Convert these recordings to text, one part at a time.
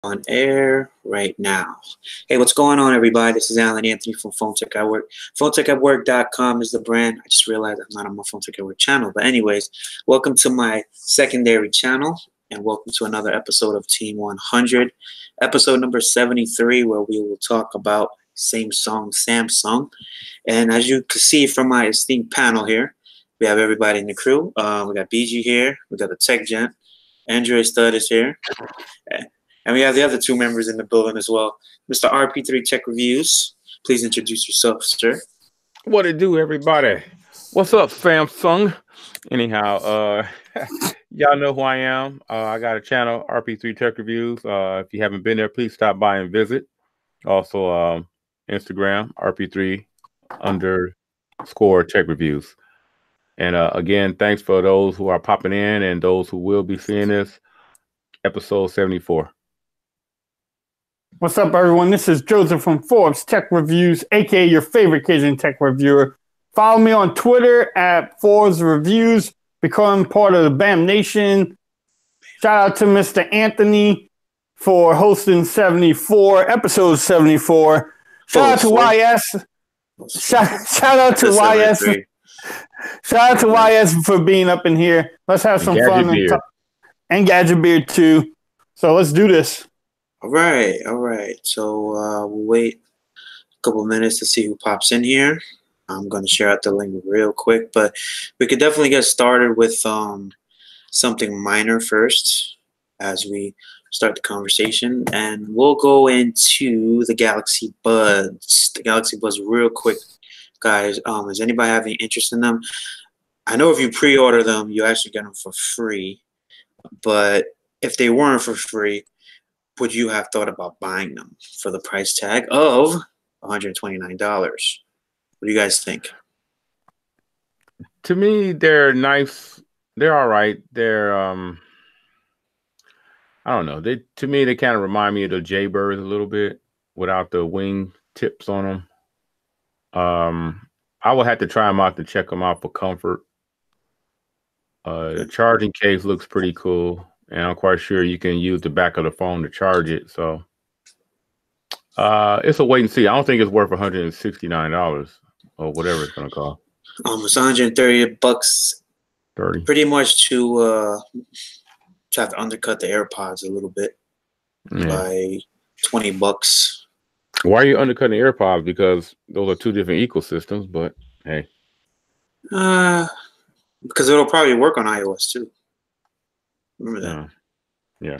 On air right now. Hey, what's going on, everybody? This is Alan Anthony from Phone Tech at Work. PhoneTechAtWork.com is the brand. I just realized I'm not on my Phone Tech at Work channel. But anyways, welcome to my secondary channel, and welcome to another episode of Team 100, episode number 73, where we will talk about Samsung. And as you can see from my esteemed panel here, we have everybody in the crew. We got BG here. We got the Tech Gent. Android Stud is here. And we have the other two members in the building as well. Mr. RP3 Tech Reviews, please introduce yourself, sir. What it do, everybody? What's up, Samsung? Anyhow, y'all know who I am. I got a channel, RP3 Tech Reviews. If you haven't been there, please stop by and visit. Also, Instagram, RP3_Tech Reviews. And again, thanks for those who are popping in and those who will be seeing this. Episode 74. What's up, everyone? This is Joseph from Forbes Tech Reviews, aka your favorite Cajun tech reviewer. Follow me on Twitter at Forbes Reviews. Become part of the BAM Nation. Shout out to Mr. Anthony for hosting episode 74. Shout out to YS. Shout out to YS. Shout out to YS for being up in here. Let's have some fun and Gadget Beard too. So let's do this. All right. So we'll wait a couple minutes to see who pops in here. I'm going to share out the link real quick, but we could definitely get started with something minor first as we start the conversation, and we'll go into the Galaxy Buds. The Galaxy Buds real quick, guys. Does anybody have any interest in them? I know if you pre-order them, you actually get them for free, but if they weren't for free, would you have thought about buying them for the price tag of $129? What do you guys think? To me, they're nice. They're all right. They're I don't know. To me they kind of remind me of the Jaybirds a little bit without the wing tips on them. I will have to try them out to check them out for comfort. The charging case looks pretty cool. And I'm quite sure you can use the back of the phone to charge it. So it's a wait and see. I don't think it's worth $169 or whatever it's going to cost. It's $130. 30. Pretty much to have to undercut the AirPods a little bit by $20. Why are you undercutting the AirPods? Because those are two different ecosystems. But hey, because it'll probably work on iOS too. Remember that? Yeah.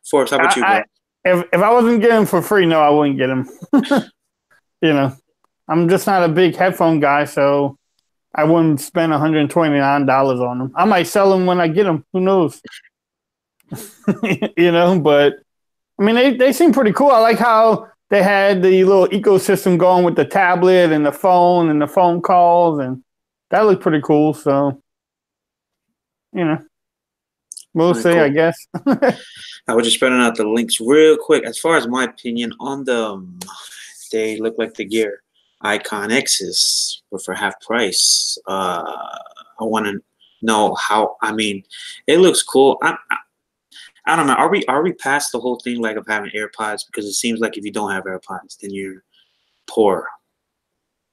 Forbes, how about you, bro? If I wasn't getting them for free, no, I wouldn't get them. I'm just not a big headphone guy, so I wouldn't spend $129 on them. I might sell them when I get them. Who knows? But I mean, they seem pretty cool. I like how they had the little ecosystem going with the tablet and the phone calls, and that looked pretty cool. So, we'll see, cool. I guess. I was just spreading out the links real quick. As far as my opinion on them, they look like the Gear Icon X's, but for half price. I want to know how. I mean, it looks cool. I don't know. Are we past the whole thing of having AirPods? Because it seems like if you don't have AirPods, then you're poor.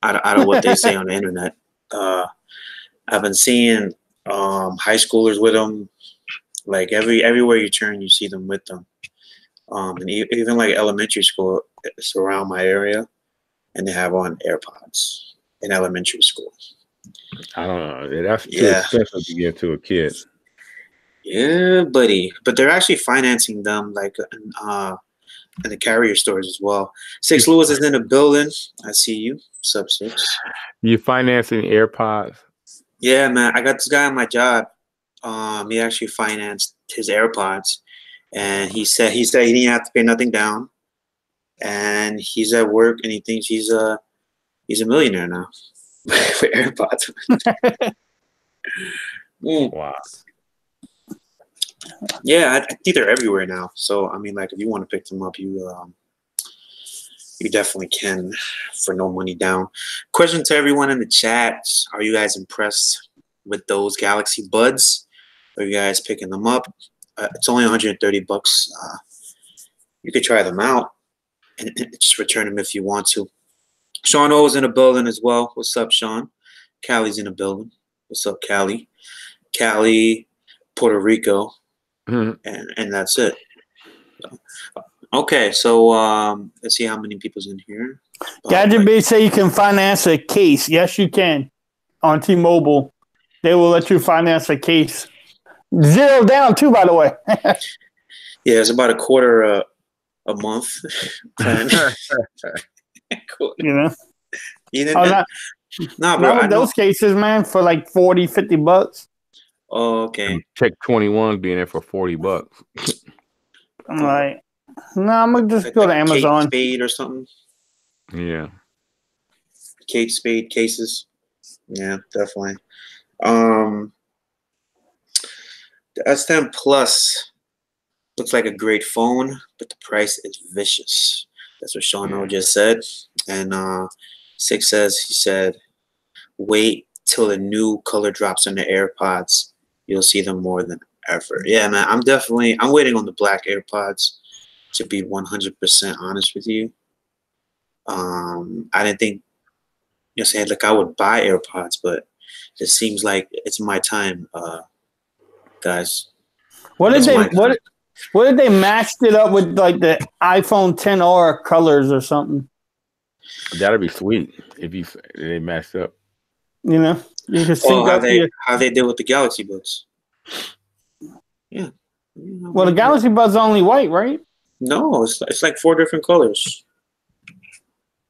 Out of what they say on the internet. I've been seeing high schoolers with them. Like everywhere you turn, you see them with them. And even like elementary school, it's around my area, and they have on AirPods in elementary school. I don't know. That's too expensive to give to a kid. Yeah, buddy. But they're actually financing them in the carrier stores as well. Six Lewis is in the building. I see you. Sub 6. You financing AirPods? Yeah, man. I got this guy on my job. He actually financed his AirPods, and he said he didn't have to pay nothing down, and he's at work and he thinks he's a millionaire now for AirPods. Wow. Yeah, I think they're everywhere now. So I mean, if you want to pick them up, you definitely can for no money down. Question to everyone in the chat: are you guys impressed with those Galaxy Buds? Are you guys picking them up? It's only $130. you could try them out and just return them if you want to. Sean O is in the building as well. What's up, Sean? Callie's in the building. What's up, Callie? Cali, Puerto Rico, and that's it. So, okay, so let's see how many people's in here. Gadget Bay say you can finance a case. Yes, you can. On T-Mobile, they will let you finance a case. 0 down too, by the way. Yeah, it's about a quarter a month. Cool. You know. Nah, bro. Not with those cases, man, for like $40-$50. Oh, okay. Check 21 being there for $40. I'm like, no, I'm gonna just go to Amazon. Kate Spade or something. Yeah. Kate Spade cases. Yeah, definitely. The S10 Plus looks like a great phone, but the price is vicious. That's what Sean O just said. And Six says, he said, wait till the new color drops on the AirPods. You'll see them more than ever. Yeah, man, I'm waiting on the black AirPods, to be 100% honest with you. I didn't think, saying like I would buy AirPods, but it seems like it's my time, guys. What did they matched it up with, like the iPhone XR colors or something? That'd be sweet if they matched up. You know, you can see how they did with the Galaxy Buds. Yeah. Well, the Galaxy Buds are only white, right? No, it's like 4 different colors.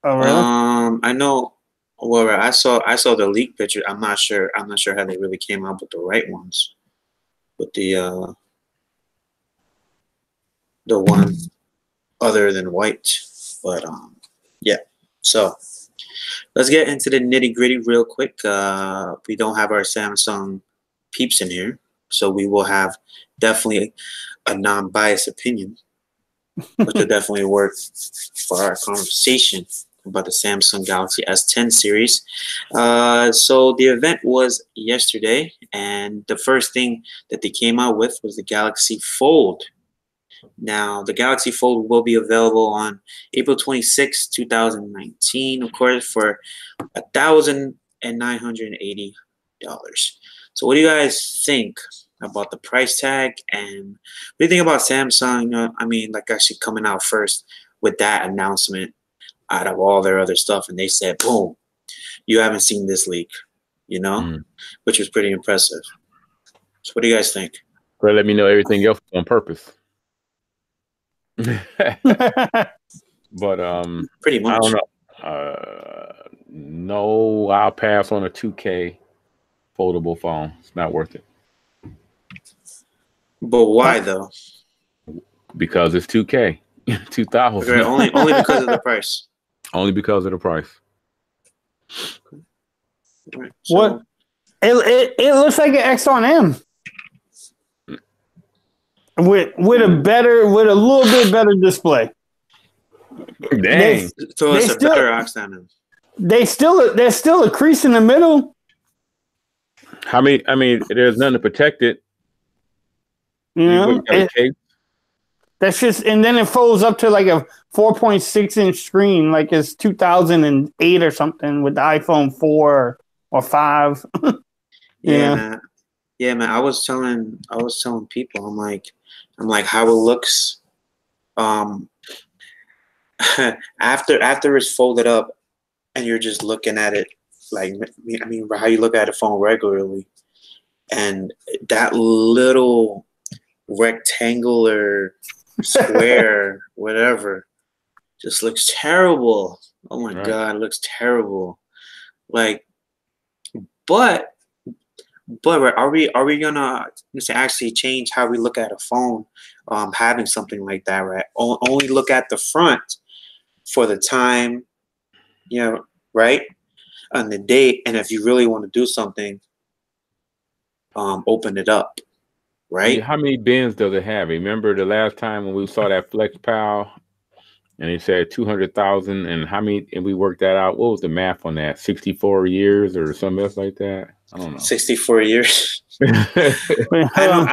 Oh, really? I know. Well, I saw the leak picture. I'm not sure how they really came out with the right ones, with the one other than white. But yeah. So let's get into the nitty gritty real quick. We don't have our Samsung peeps in here, so we will have definitely a non-biased opinion, which will definitely work for our conversation about the Samsung Galaxy S10 series. So the event was yesterday, and the first thing that they came out with was the Galaxy Fold. Now, the Galaxy Fold will be available on April 26, 2019, of course, for $1,980. So what do you guys think about the price tag? And what do you think about Samsung? I mean, like actually coming out first with that announcement out of all their other stuff. And they said, boom, you haven't seen this leak, which was pretty impressive. So what do you guys think? Or let me know everything else on purpose. But pretty much. I don't know. No, I'll pass on a 2K foldable phone. It's not worth it. But why though? Because it's 2K, 2000. Okay, only because of the price. Only because of the price. Right, so. What? It looks like an X-on-M. With a little bit better display. Dang. So it's a better Oxygen. There's still a crease in the middle. I mean, there's nothing to protect it. That's just, and then it folds up to like a 4.6-inch screen, like it's 2008 or something with the iPhone 4 or 5. Yeah, man. I was telling people, I'm like how it looks after it's folded up and you're just looking at it like, I mean how you look at a phone regularly, and that little rectangular square whatever just looks terrible. Oh my God, it looks terrible. Like, but are we gonna actually change how we look at a phone, having something like that, right? Only look at the front for the time, right, on the date, and if you really want to do something, open it up, right? How many bins does it have? Remember the last time when we saw that Flex Pal, and he said 200,000, and how many? And we worked that out. What was the math on that? 64 years or something else like that? I don't know. 64 years. Wait, hold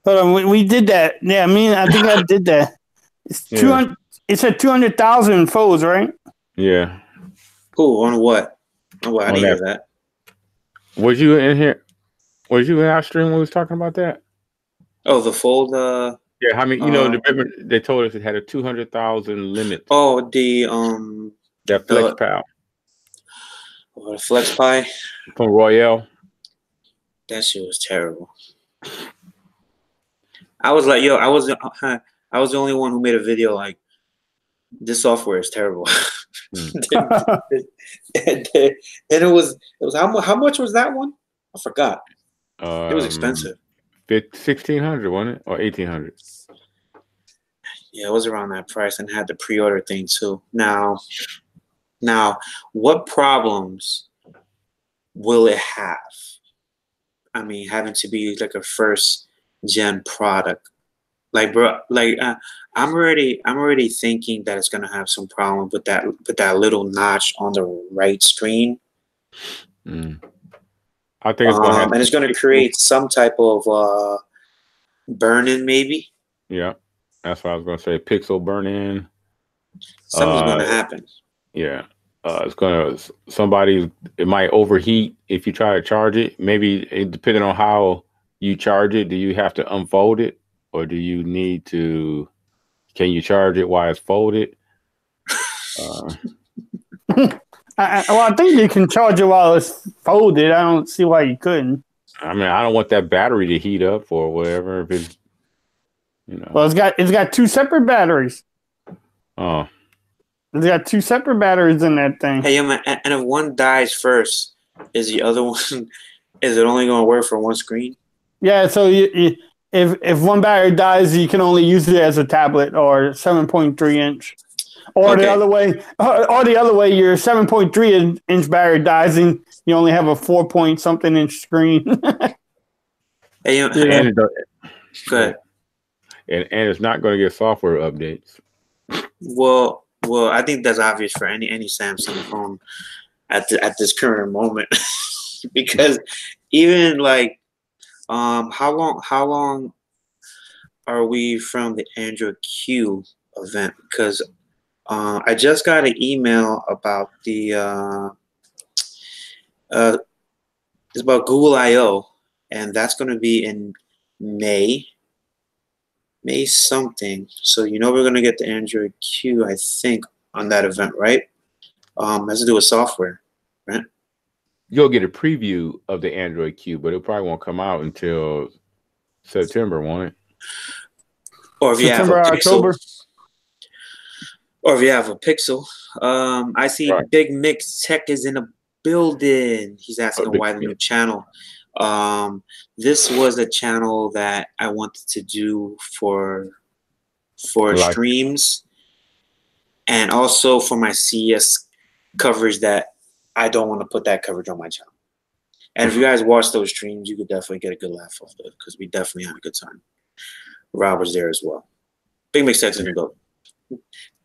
on. We did that. Yeah, I think I did that. It's 200. It said 200,000 folds, right? Yeah. Who on what? Oh, well, I didn't hear that. Was you in here? Was you in our stream when we was talking about that? Oh, the fold. Yeah, I mean, they told us it had a 200,000 limit. Oh, that FlexPal. The FlexPi from Royale. That shit was terrible. I was like, I was the only one who made a video like, this software is terrible. And it was how much was that one? I forgot. It was expensive. 1,600, wasn't it, or 1,800? Yeah, it was around that price, and had the pre-order thing too. Now, what problems will it have? I mean, having to be like a first gen product, like bro, like I'm already thinking that it's gonna have some problem with that little notch on the right screen. I think it's gonna have and it's gonna create some type of burn-in, maybe. Yeah, that's what I was gonna say. Pixel burn-in. Something's gonna happen. Yeah. It might overheat if you try to charge it. Maybe depending on how you charge it, do you have to unfold it, or do you need to? Can you charge it while it's folded? I think you can charge it while it's folded. I don't see why you couldn't. I mean, I don't want that battery to heat up or whatever. If it's, Well, it's got two separate batteries. Oh. It's got two separate batteries in that thing. Hey, man, and if one dies first, is the other one? Is it only going to work for one screen? Yeah. So if one battery dies, you can only use it as a tablet or 7.3 inch. Or the other way, your 7.3 inch battery dies and you only have a 4-point-something inch screen. Hey, and good. And it's not going to get software updates. Well, I think that's obvious for any Samsung phone at this current moment, because even like, how long are we from the Android Q event? Because I just got an email about it's about Google I/O, and that's going to be in May something. So we're going to get the Android Q, I think, on that event, right? Has to do with software, right? You'll get a preview of the Android Q, but it probably won't come out until September, won't it? Or if September, October. Or if you have a Pixel. I see Big Mix Tech is in the building. He's asking why the new channel. This was a channel that I wanted to do for streams, and also for my CES coverage that I don't want to put that coverage on my channel. And if you guys watch those streams, you could definitely get a good laugh off of it, because we definitely had a good time. Rob was there as well. Big Mix Tech is in the building.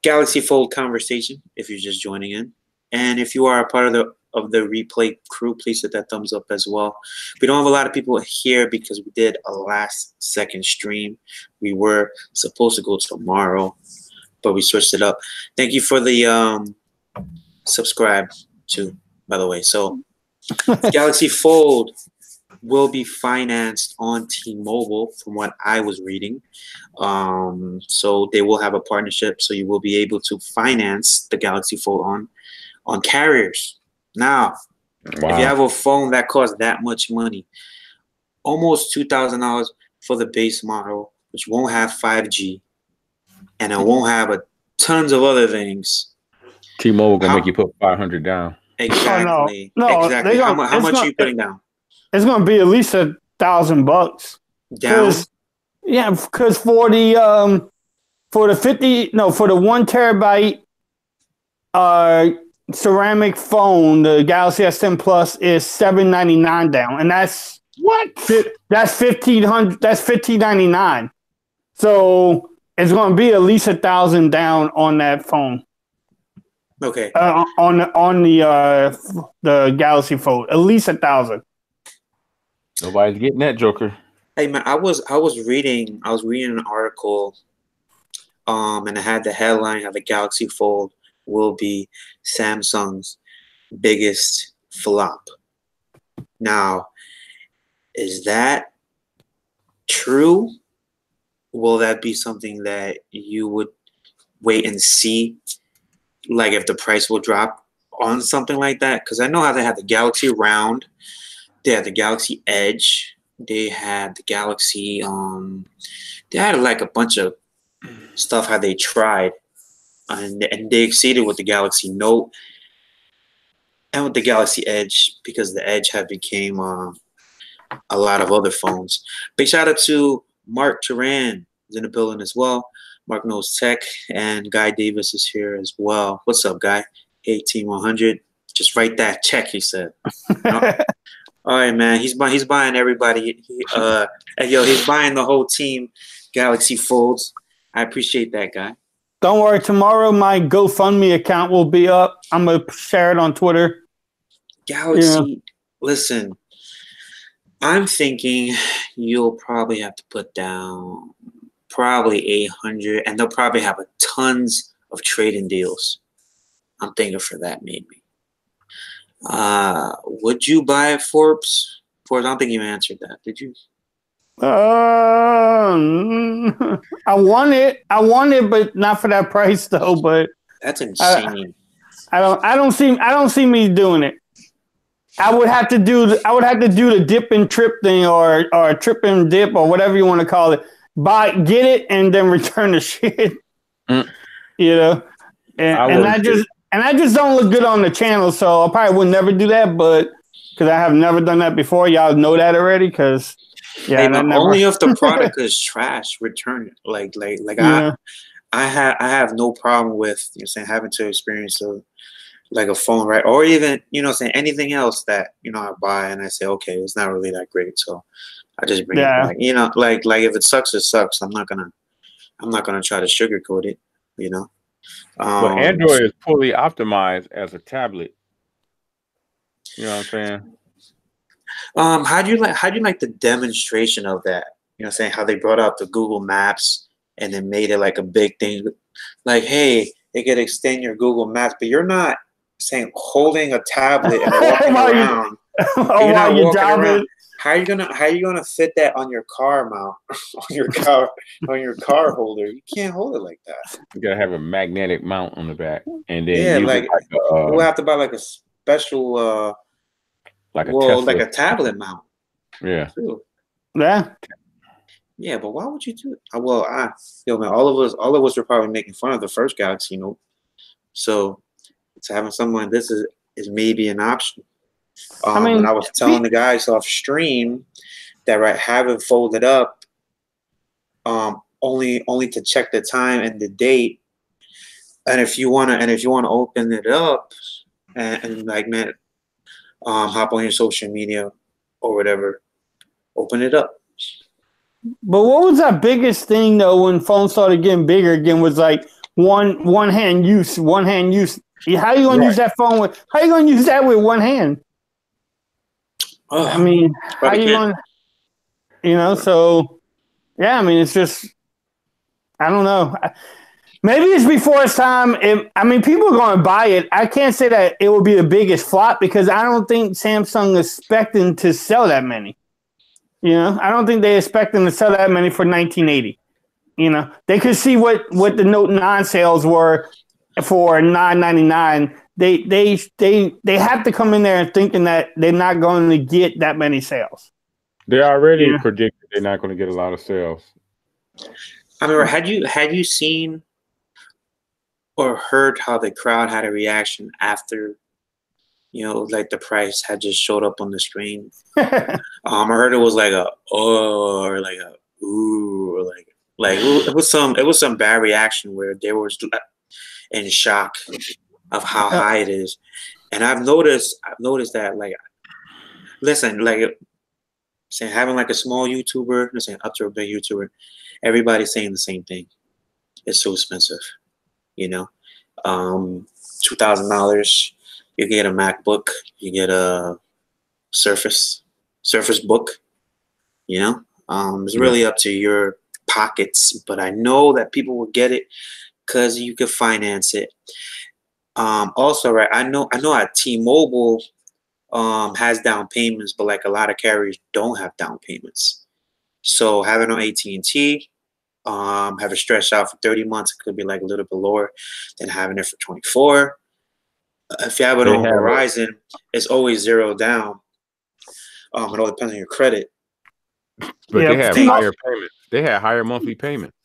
Galaxy Fold conversation, if you're just joining in. And if you are a part of the replay crew, please hit that thumbs up as well. We don't have a lot of people here because we did a last second stream. We were supposed to go tomorrow, but we switched it up. Thank you for the subscribe too, by the way. So Galaxy Fold will be financed on T-Mobile, from what I was reading. So they will have a partnership, so you will be able to finance the Galaxy Fold on carriers. Now, if you have a phone that costs that much money, almost $2,000 for the base model, which won't have 5G, and it won't have tons of other things. T-Mobile gonna make you put $500 down. Exactly. No, exactly. How much are you putting down? It's gonna be at least $1,000 down. Yeah, because for the 1 terabyte ceramic phone, the Galaxy S10 Plus is $799 down, and that's that's $1,500. That's $1,599. So it's going to be at least $1,000 down on that phone. Okay. On the Galaxy Fold, at least $1,000. Nobody's getting that, Joker. Hey man, I was reading an article And it had the headline how the Galaxy Fold will be Samsung's biggest flop. Now, is that true? Will that be something that you would wait and see, like if the price will drop on something like that? Because I know how they had the Galaxy Round, they had the Galaxy Edge, they had the Galaxy, they had like a bunch of stuff how they tried, and they exceeded with the Galaxy Note and with the Galaxy Edge because the Edge had became a lot of other phones. Big shout out to Mark Turan is in the building as well. Mark Knows Tech, and Guy Davis is here as well. What's up, Guy? 18100. Just write that check, he said. No. All right, man. He's buying everybody. He's buying the whole team Galaxy Folds. I appreciate that, guy. Don't worry. Tomorrow, my GoFundMe account will be up. I'm gonna share it on Twitter. Galaxy, listen. I'm thinking you'll probably have to put down probably 800, and they'll probably have tons of trading deals. I'm thinking for that maybe. Would you buy it, Forbes? Forbes, I don't think you answered that. Did you? I want it, but not for that price though. But that's insane. I don't see me doing it. I would have to do the dip and trip thing, or trip and dip, or whatever you want to call it. Get it, and then return the shit. You know, and I just don't look good on the channel, so I probably would never do that. But because I have never done that before, y'all know that already. Because only if the product is trash, return it. Like yeah. I have no problem with having to experience a phone, right? Or even, anything else that, I buy and I say, okay, it's not really that great. So I just bring it back. Like if it sucks, it sucks. I'm not gonna try to sugarcoat it, But Android is fully optimized as a tablet. You know what I'm saying? How do you like the demonstration of that? How they brought out the Google Maps and then made it like a big thing. Like, hey, it could extend your Google Maps, but you're not saying holding a tablet and walking around. You're not walking around. How are you gonna fit that on your car mount, on your car holder? You can't hold it like that. You gotta have a magnetic mount on the back, and then we'll have to buy like a special like a tablet mount. Yeah. Too. Yeah. Yeah, but why would you do it? Well, man, all of us were probably making fun of the first Galaxy Note. So having something like this is maybe an option. And I was telling the guys off stream that have it folded up, only to check the time and the date. And if you wanna open it up and like, man, hop on your social media or whatever, open it up. But what was that biggest thing though when phones started getting bigger again was like one hand use. How are you gonna use that phone with? How are you gonna use that with one hand? Oh, I mean, how are you gonna? So yeah. I mean, it's just I don't know. Maybe it's before its time. People are going to buy it. I can't say that it will be the biggest flop because I don't think Samsung is expecting to sell that many. I don't think they expect them to sell that many for 1980. They could see what the Note 9 sales were for $999. They have to come in there and thinking that they're not going to get that many sales. They already predicted they're not going to get a lot of sales. I remember, had you seen or heard how the crowd had a reaction after, like the price had just showed up on the screen? I heard it was like a oh, or like a ooh, or like it was some bad reaction where they were in shock of how high it is. And I've noticed that, like, listen, like saying having like a small YouTuber, saying up to a big YouTuber, everybody's saying the same thing. It's so expensive, $2,000. You get a MacBook, you get a Surface Book, it's really up to your pockets, but I know that people will get it because you can finance it. Also, right, I know at T-Mobile has down payments, but like a lot of carriers don't have down payments. So having on AT&T, have it stretched out for 30 months, it could be like a little bit lower than having it for 24. If you have it on Verizon, it's always zero down. It all depends on your credit. But they have higher payments. They had higher monthly payments.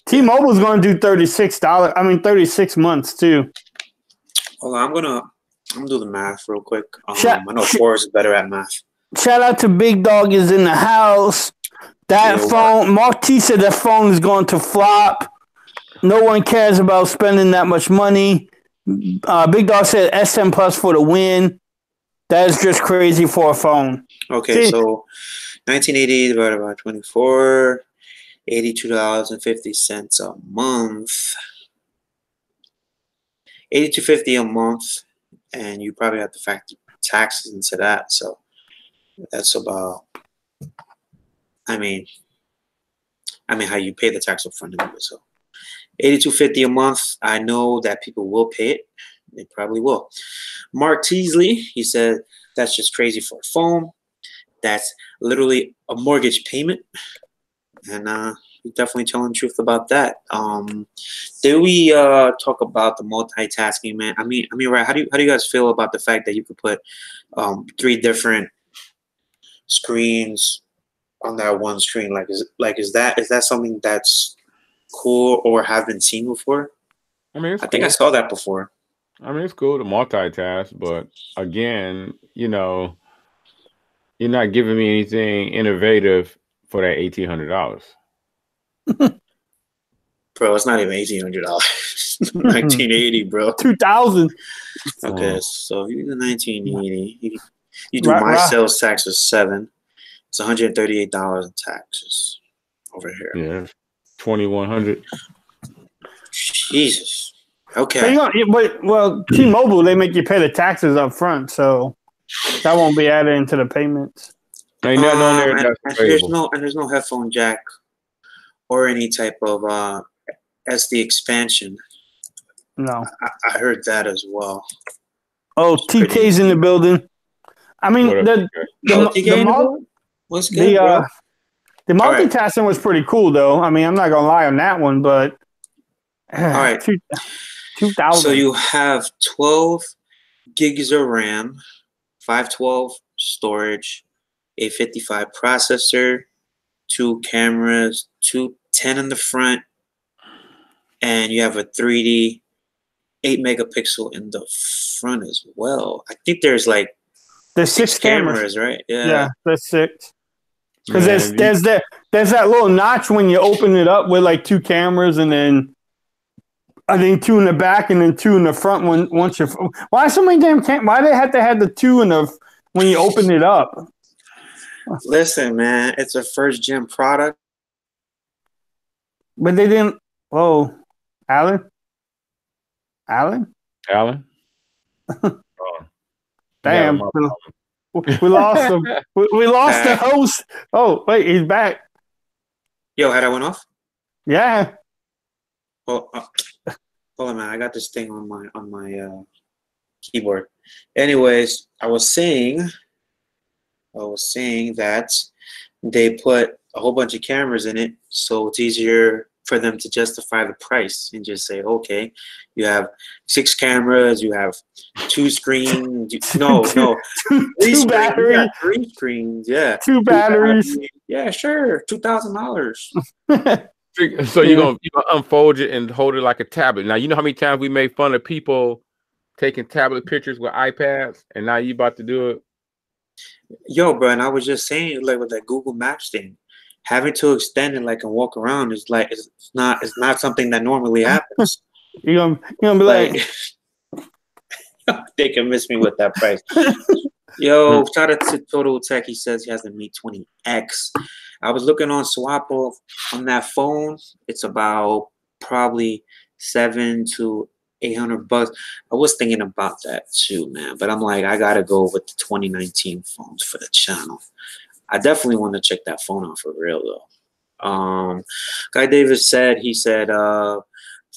T-Mobile's going to do $36. I mean, 36 months too. Hold on, I'm gonna do the math real quick. I know Forrest is better at math. Shout out to Big Dog is in the house. That phone, Mark T said that phone is going to flop. No one cares about spending that much money. Big Dog said S10 Plus for the win. That is just crazy for a phone. Okay, so 1980 divided by 24, $82.50 a month. $82.50 a month, and you probably have to factor taxes into that. So that's about. I mean, how you pay the tax up front anyway. So $82.50 a month. I know that people will pay it. They probably will. Mark Teasley, he said that's just crazy for a phone. That's literally a mortgage payment, and he's definitely telling the truth about that. Did we talk about the multitasking, man? I mean, right? How do you guys feel about the fact that you could put 3 different screens on that one screen? Is that something that's cool or have been seen before? I mean, I think I saw that before. I mean, it's cool to multitask, but again, you're not giving me anything innovative for that $1,800. Bro, it's not even $1,800. 1980, bro. 2000. Okay, so you do 1980. You do my sales tax is 7. It's $138 in taxes over here. Yeah, 2,100. Jesus. Okay. Well, T-Mobile, they make you pay the taxes up front, so that won't be added into the payments. Ain't nothing on there. And there's no headphone jack or any type of SD expansion. No. I heard that as well. Oh, TK's in the building. I mean, What's good, bro? The multitasking was pretty cool, though. I mean, I'm not gonna lie on that one, but all right, 2,000. So you have 12 gigs of RAM, 512 storage, a 55 processor, 2 cameras, 210 in the front, and you have a 3D 8 megapixel in the front as well. I think there's 6 cameras, right? Yeah, there's 6. Because there's that little notch when you open it up with 2 cameras, and then I think 2 in the back and then 2 in the front. Once you, why so many damn why they have to have the 2 in the when you open it up? Listen, man, it's a first gen product. But they didn't. Whoa, Alan. Damn. We lost him. We lost the host. Oh, wait, he's back. Yo, had I went off? Yeah. Well, hold on, man. I got this thing on my keyboard. Anyways, I was saying that they put a whole bunch of cameras in it, so it's easier for them to justify the price and just say, okay, you have 6 cameras, you have 2 screens. No, 3 batteries. 3 screens, yeah. 2 batteries. Yeah, sure. $2,000. So you're gonna unfold it and hold it like a tablet. Now you know how many times we made fun of people taking tablet pictures with iPads, and now you about to do it. Yo, bro, and I was just saying, with that Google Maps thing, having to extend it and walk around is it's not something that normally happens. You're gonna be like they can miss me with that price. Yo, shout out to Total Tech. He says he has the Mate 20X. I was looking on Swapple on that phone. It's about probably $700 to $800. I was thinking about that too, man. But I'm like, I gotta go with the 2019 phones for the channel. I definitely want to check that phone out for real though. Guy Davis said,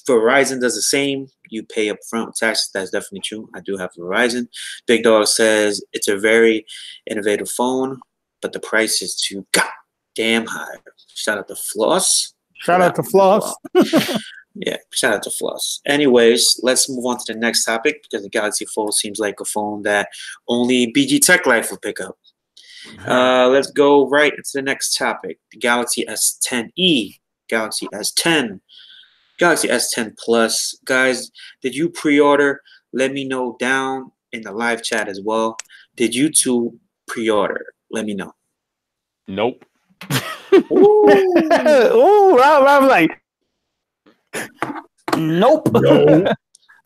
Verizon does the same. You pay upfront taxes. That's definitely true. I do have Verizon. Big Dog says it's a very innovative phone, but the price is too goddamn high. Shout out to Floss. Shout out to Floss. Yeah, shout out to Floss. Anyways, let's move on to the next topic because the Galaxy Fold seems like a phone that only BG Tech Life will pick up. Let's go right into the next topic. The Galaxy S10e, Galaxy S10, Galaxy S10 Plus. Guys, did you pre-order? Let me know down in the live chat as well. Did you two pre-order? Let me know. Nope. Ooh, I'm like, nope. No.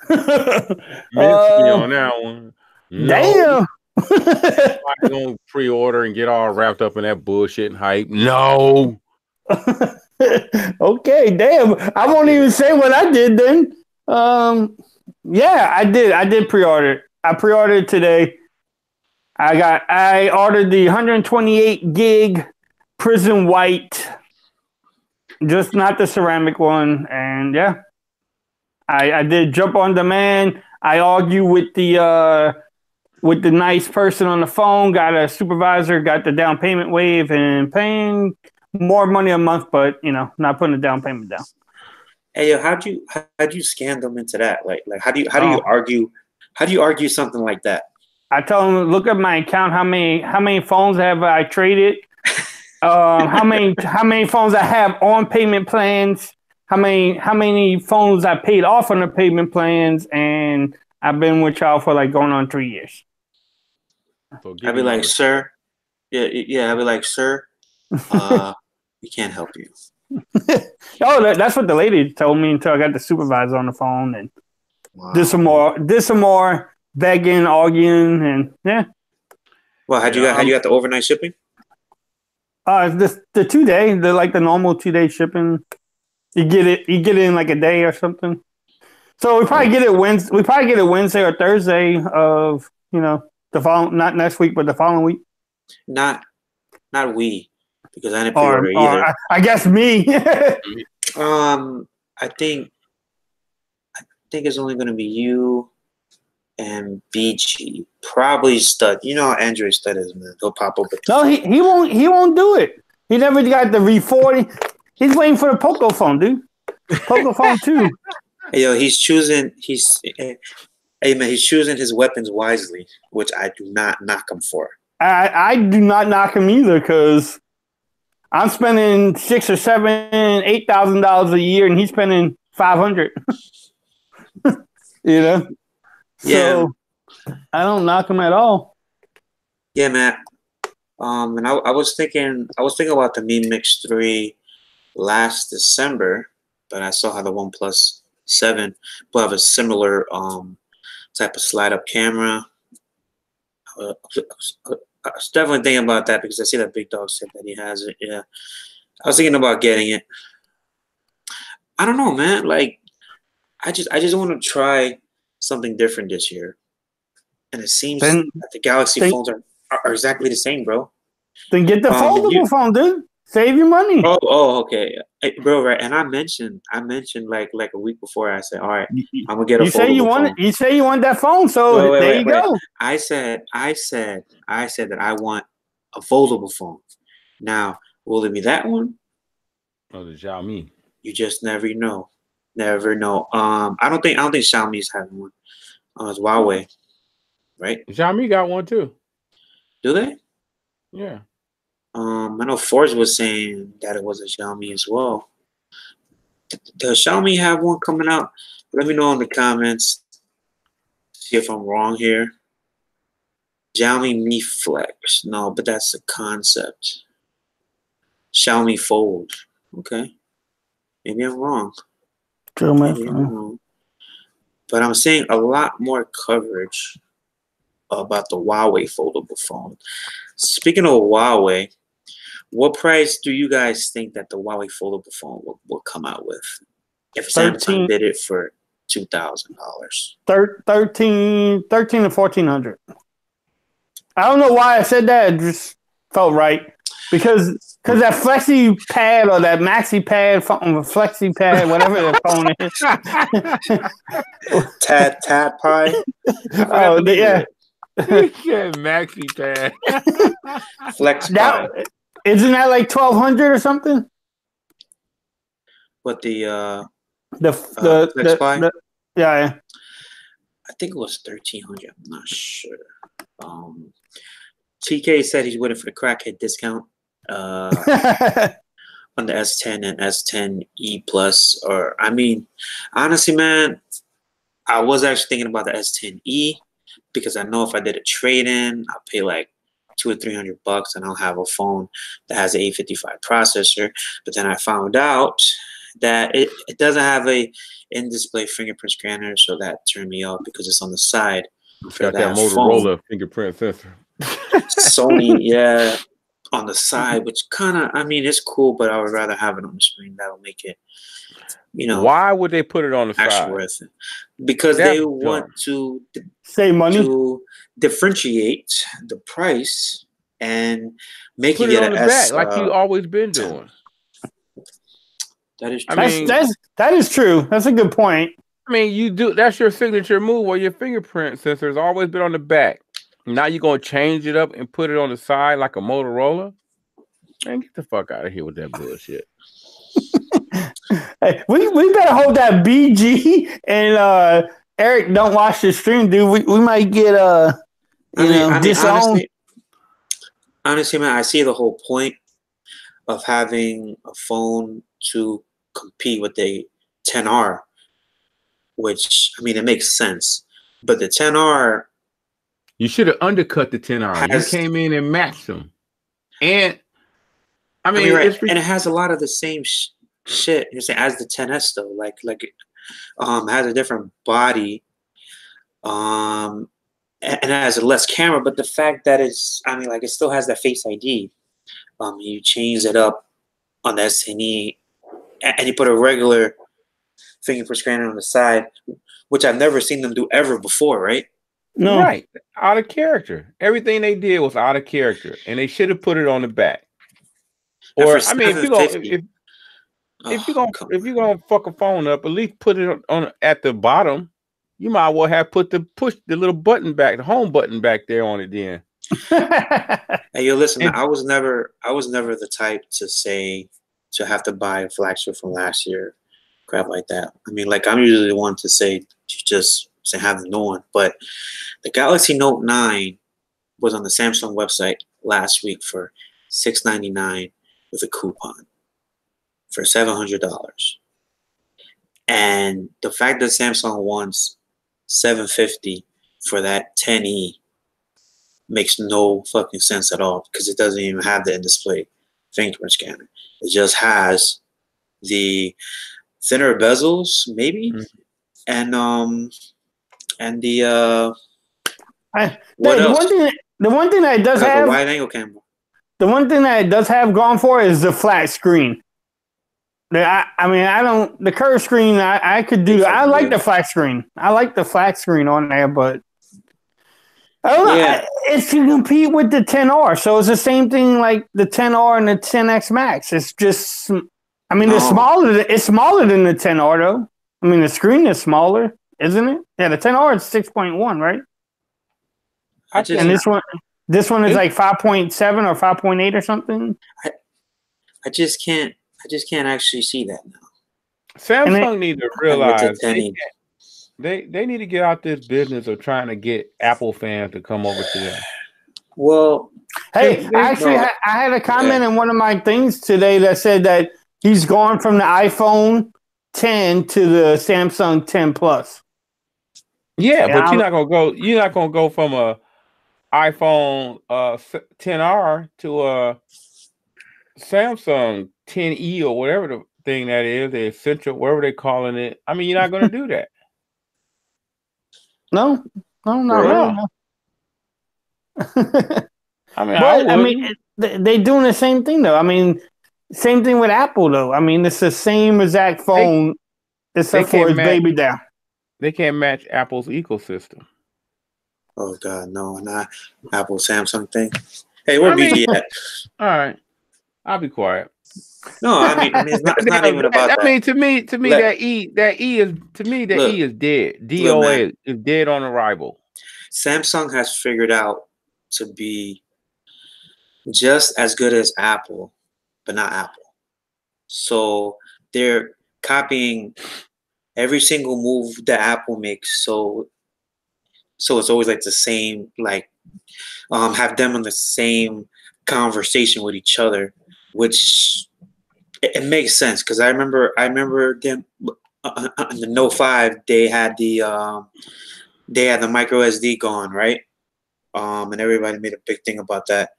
Missed me on that one. No. Damn. I'm gonna pre-order and get all wrapped up in that bullshit and hype. No. Okay, damn. I won't even say what I did then. Yeah, I did pre-order. I pre-ordered today. I ordered the 128 gig Prism White, just not the ceramic one. And yeah, I did jump on demand. I argue with the nice person on the phone, got a supervisor, got the down payment waive, and paying more money a month, but not putting the down payment down. Hey, yo, how'd you scam them into that? Like how do you argue something like that? I tell them, look at my account. How many phones have I traded? How many phones I have on payment plans? How many phones I paid off on the payment plans? And I've been with y'all for like going on 3 years. So I'd be like, sir, yeah. I'd be like, sir, we can't help you. Oh, that's what the lady told me until I got the supervisor on the phone and did some more begging, arguing, and yeah. Well, had you got the overnight shipping? The 2-day, the normal 2-day shipping. You get it in like a day or something. So we probably get it Wednesday. We probably get it Wednesday or Thursday of the following, not next week, but the following week. Not we, because I didn't pre-order either. I guess me. I think it's only going to be you and BG. Probably Stud. You know how Android Stud is, man. He'll pop up. No, he won't do it. He never got the V40. He's waiting for the Poco phone, dude. Poco phone 2. Hey, yo, he's choosing his weapons wisely, which I do not knock him for. I do not knock him either, because I'm spending $6,000 or $7,000, $8,000 a year, and he's spending $500. Yeah. So I don't knock him at all. Yeah, man. And I was thinking about the Mi Mix 3 last December, but I saw how the OnePlus 7 will have a similar type of slide-up camera. I was definitely thinking about that because I see that Big Dog said that he has it. Yeah, I was thinking about getting it. I don't know, man. Like, I just want to try something different this year, and it seems that the Galaxy phones are exactly the same, bro. Then get the foldable phone, dude. Save your money. Oh, okay, hey, bro. Right, and I mentioned like a week before. I said, all right, I'm gonna get a. You say you want that phone, so there you go. I said that I want a foldable phone. Now, will it be that one? Oh, the Xiaomi. You just never know. Never know. I don't think Xiaomi's having one. It's Huawei, right? Xiaomi got one too. Do they? Yeah. I know Forbes was saying that it was a Xiaomi as well. Does Xiaomi have one coming out? Let me know in the comments. See if I'm wrong here. Xiaomi Mi Flex. No, but that's the concept. Xiaomi Fold. Okay. Maybe I'm wrong. Maybe I'm wrong. But I'm seeing a lot more coverage about the Huawei foldable phone. Speaking of Huawei, what price do you guys think that the Huawei foldable phone will come out with if Samsung did it for $2,000? 13 to 1,400. I don't know why I said that. It just felt right because that flexi pad or that maxi pad, flexi pad, whatever the phone is. Tad Pie. Oh, yeah. Maxi pad. Flex Pie. Isn't that like 1,200 or something? What the Flex Pie? Yeah. I think it was 1,300. I'm not sure. TK said he's waiting for the crackhead discount on the S10 and S10e Plus. Or I mean, honestly, man, I was actually thinking about the S10e because I know if I did a trade-in, I'll pay like $200 or $300 and I'll have a phone that has an 855 processor. But then I found out that it doesn't have a in-display fingerprint scanner, so that turned me off because it's on the side. It's got that Motorola fingerprint sensor. Sony, yeah, on the side, which kind of, I mean, it's cool, but I would rather have it on the screen. That'll make it, Why would they put it on the side? Worth it. Because they want to save money, to differentiate the price and make put it on the back, like you always been doing. That is true. That is true. That's a good point. I mean, you do. That's your signature move, or your fingerprint sensor has always been on the back. Now you're gonna change it up and put it on the side like a Motorola? Man, get the fuck out of here with that bullshit. Hey, we better hold that BG and Eric don't watch the stream, dude. We might get disowned. Honestly, man, I see the whole point of having a phone to compete with the 10R, which, I mean, it makes sense. But the 10R, you should have undercut the 10R. You came in and matched them. And, I mean right. And it has a lot of the same shit as the 10S, though. Like has a different body. And it has a less camera. But the fact that it's, I mean, like, it still has that Face ID. You change it up on the S10e, and you put a regular fingerprint scanner on the side, which I've never seen them do ever before, right? No. Right. Out of character. Everything they did was out of character, and they should have put it on the back. Or, I mean, if you're gonna fuck a phone up, at least put it on at the bottom. You might well have push the little button back, the home button back there on it then. Hey, yo, listen, man, I was never the type to have to buy a flagship from last year, crap like that. I mean, like, I'm usually the one to say have the new one. But the Galaxy Note 9 was on the Samsung website last week for $699 with a coupon for $700. And the fact that Samsung wants $750 for that 10e makes no fucking sense at all, because it doesn't even have the in-display fingerprint scanner. It just has the thinner bezels, maybe, and the one thing that it does have, a wide angle camera. The one thing that it does have going for it is the flat screen. The curved screen, I could do. I like the flat screen. I like the flat screen on there, but I don't know. It's to compete with the 10R, so it's the same thing like the 10R and the 10X Max. It's just, I mean, it's smaller than the 10R though. I mean, the screen is smaller, isn't it? Yeah, the 10R is 6.1, right? And this one is like 5.7 or 5.8 or something. I just can't actually see that now. Samsung need to realize they need to get out this business of trying to get Apple fans to come over to them. Well, hey, actually, I had a comment in one of my things today that said that he's gone from the iPhone 10 to the Samsung 10 Plus. Yeah, but you're not gonna go from a iPhone 10R to a Samsung 10e or whatever the thing that is, the Essential, whatever they're calling it. I mean, you're not going to do that. No, not really. I mean, they're doing the same thing though. I mean, same thing with Apple though. I mean, it's the same exact phone, except for its baby down. They can't match Apple's ecosystem. Oh God, no, not Apple Samsung thing. Hey, where BG at? All right. I'll be quiet. No, it's not even about that. I mean, to me, that E is dead. DOA is dead on arrival. Samsung has figured out to be just as good as Apple, but not Apple. So they're copying every single move that Apple makes. So it's always like the same, like have them in the same conversation with each other, which it makes sense because I remember them in the Note 5 they had the micro SD gone, right? And everybody made a big thing about that,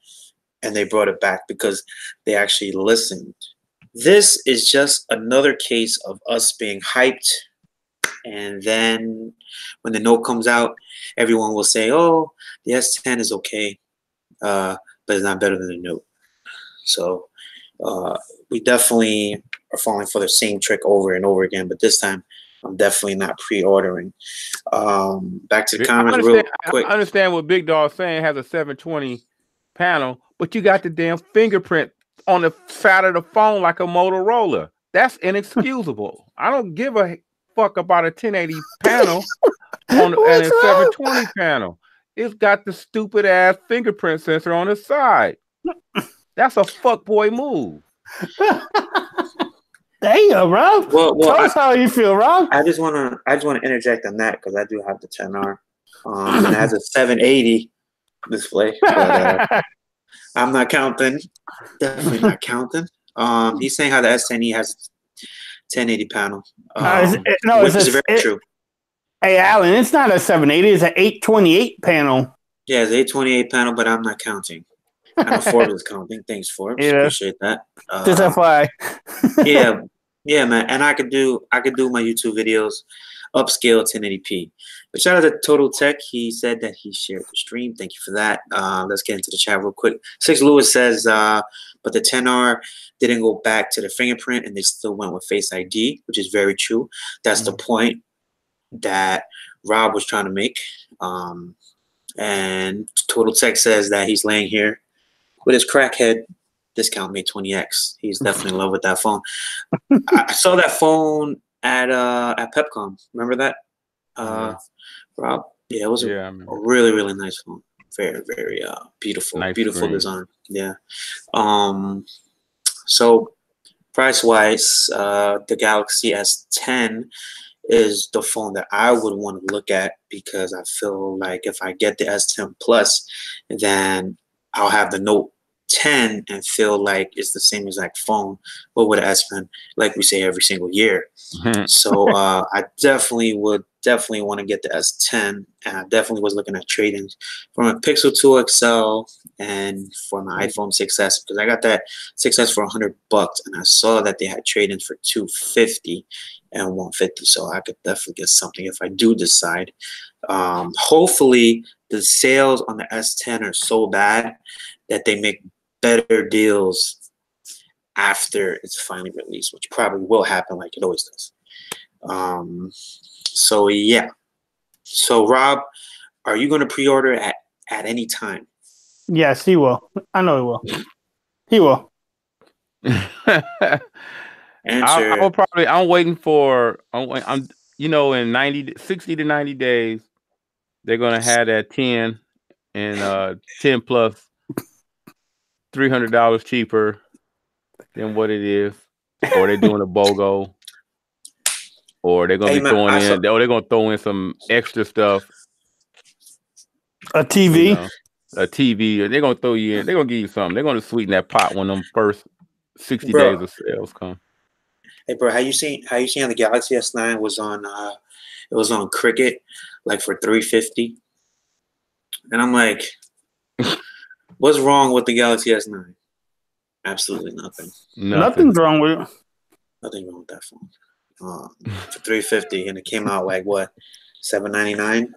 and they brought it back because they actually listened. This is just another case of us being hyped, and then when the Note comes out, everyone will say, "Oh, the S10 is okay, but it's not better than the Note." So we definitely are falling for the same trick over and over again, but this time I'm definitely not pre-ordering. Back to the comments real quick. I understand what Big Dog saying has a 720 panel, but you got the damn fingerprint on the side of the phone like a Motorola. That's inexcusable. I don't give a fuck about a 1080 panel and a 720 panel. It's got the stupid ass fingerprint sensor on the side. That's a fuckboy move. Damn, Rob. Well, tell us how you feel, Rob. I just want to interject on that because I do have the 10R. And it has a 780 display. But, I'm not counting. Definitely not counting. He's saying how the S10e has 1080 panel. Which is very true. Hey, Alan, it's not a 780. It's an 828 panel. Yeah, it's 828 panel, but I'm not counting. I know Forbes is counting. Thanks, Forbes. Yeah. Appreciate that. Just FYI. yeah, man. And I could do my YouTube videos upscale 1080p. But shout out to Total Tech. He said that he shared the stream. Thank you for that. Let's get into the chat real quick. Six Lewis says, but the 10R didn't go back to the fingerprint and they still went with Face ID, which is very true. That's the point that Rob was trying to make. And Total Tech says that he's laying here with his crackhead discount Mate 20X. He's definitely in love with that phone. I saw that phone at PepCom. Remember that, Rob? Yeah, it was a really, really nice phone. Very, very beautiful, nice beautiful design. Yeah. So price-wise, the Galaxy S10 is the phone that I would want to look at because I feel like if I get the S10 Plus, then I'll have the Note 10 and feel like it's the same exact phone, but with an S Pen, like we say every single year. So I definitely want to get the S10, and I definitely was looking at trade-ins for my Pixel 2 XL and for my iPhone 6s because I got that 6s for $100, and I saw that they had trade-ins for $250 and $150, so I could definitely get something if I do decide. Hopefully, the sales on the S10 are so bad that they make better deals after it's finally released, which probably will happen like it always does. So yeah. So Rob, are you going to pre-order at any time? Yes, he will. I know he will. He will. I'm waiting for. I'm in 60 to 90 days, they're going to have that 10 and 10 plus. $300 cheaper than what it is, or they're doing a BOGO, or they're gonna they're gonna throw in some extra stuff. A TV, a TV. They're gonna throw you in. They're gonna give you something. They're gonna sweeten that pot when them first 60 days of sales come. Hey, bro, how you seen how the Galaxy S9 was on? It was on Cricket, like for $350, and I'm like. What's wrong with the Galaxy S9? Absolutely nothing. Nothing's wrong with it. Nothing wrong with that phone. For $350, and it came out like what, $799?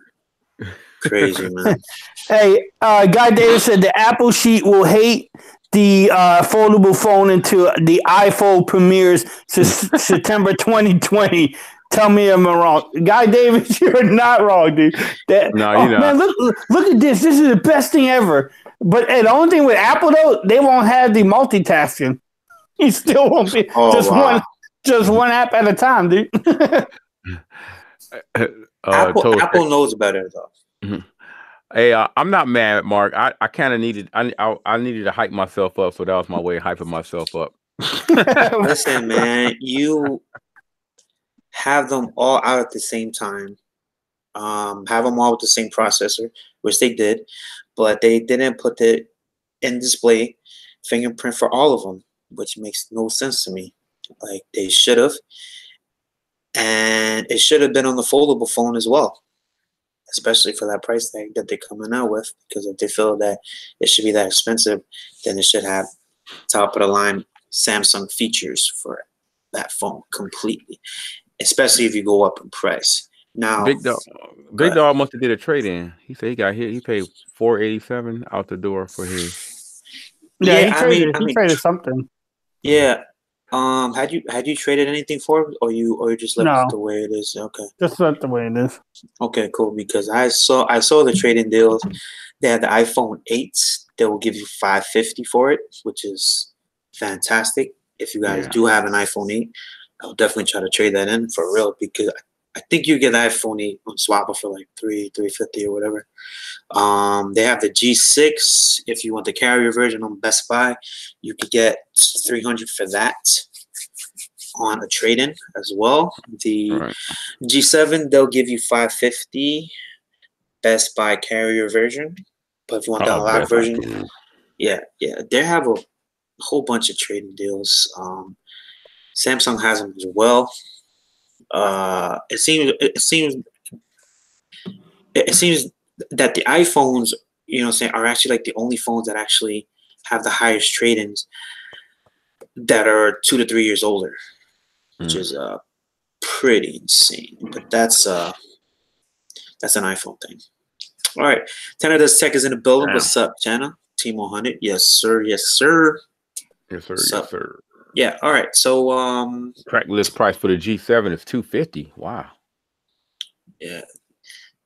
Crazy, man. Hey, Guy Davis said the Apple sheet will hate the foldable phone until the iPhone premieres September 2020. Tell me I'm wrong. Guy Davis, you're not wrong, dude. No, you're not. Man, look at this. This is the best thing ever. But the only thing with Apple, though, they won't have the multitasking. You still won't be just one app at a time, dude. Apple knows better, though. Mm-hmm. Hey, I'm not mad, Mark. I kind of needed I needed to hype myself up, so that was my way of hyping myself up. Listen, man, you have them all out at the same time. Have them all with the same processor, which they did, but they didn't put the in-display fingerprint for all of them, which makes no sense to me. Like, they should have, and it should have been on the foldable phone as well, especially for that price tag that they're coming out with, because if they feel that it should be that expensive, then it should have top of the line Samsung features for that phone completely, especially if you go up in price. Now, Big Dog must have did a trade-in. He said he got hit. He paid $487 out the door for his. Yeah, he traded something. Yeah. Had you traded anything for it, or you just left it the way it is? Okay. Just left the way it is. Okay, cool. Because I saw the trade-in deals. They had the iPhone 8. They will give you $550 for it, which is fantastic. If you guys do have an iPhone 8, I'll definitely try to trade that in for real, because I think you get the iPhone 8 on Swapper for like $350 or whatever. They have the G6. If you want the carrier version on Best Buy, you could get $300 for that on a trade-in as well. The G7, they'll give you $550 Best Buy carrier version. But if you want the unlocked version, they have a whole bunch of trading deals. Samsung has them as well. It seems that the iPhones, are actually like the only phones that actually have the highest trade-ins that are 2 to 3 years older, which is pretty insane. But that's an iPhone thing. All right, Tanner Does Tech is in the building. What's up, Tanner? Team 100. Yes, sir. Yes, sir. Yes, sir. Yes, sir. Yeah. All right. So, track list price for the G7 is $250. Wow. Yeah.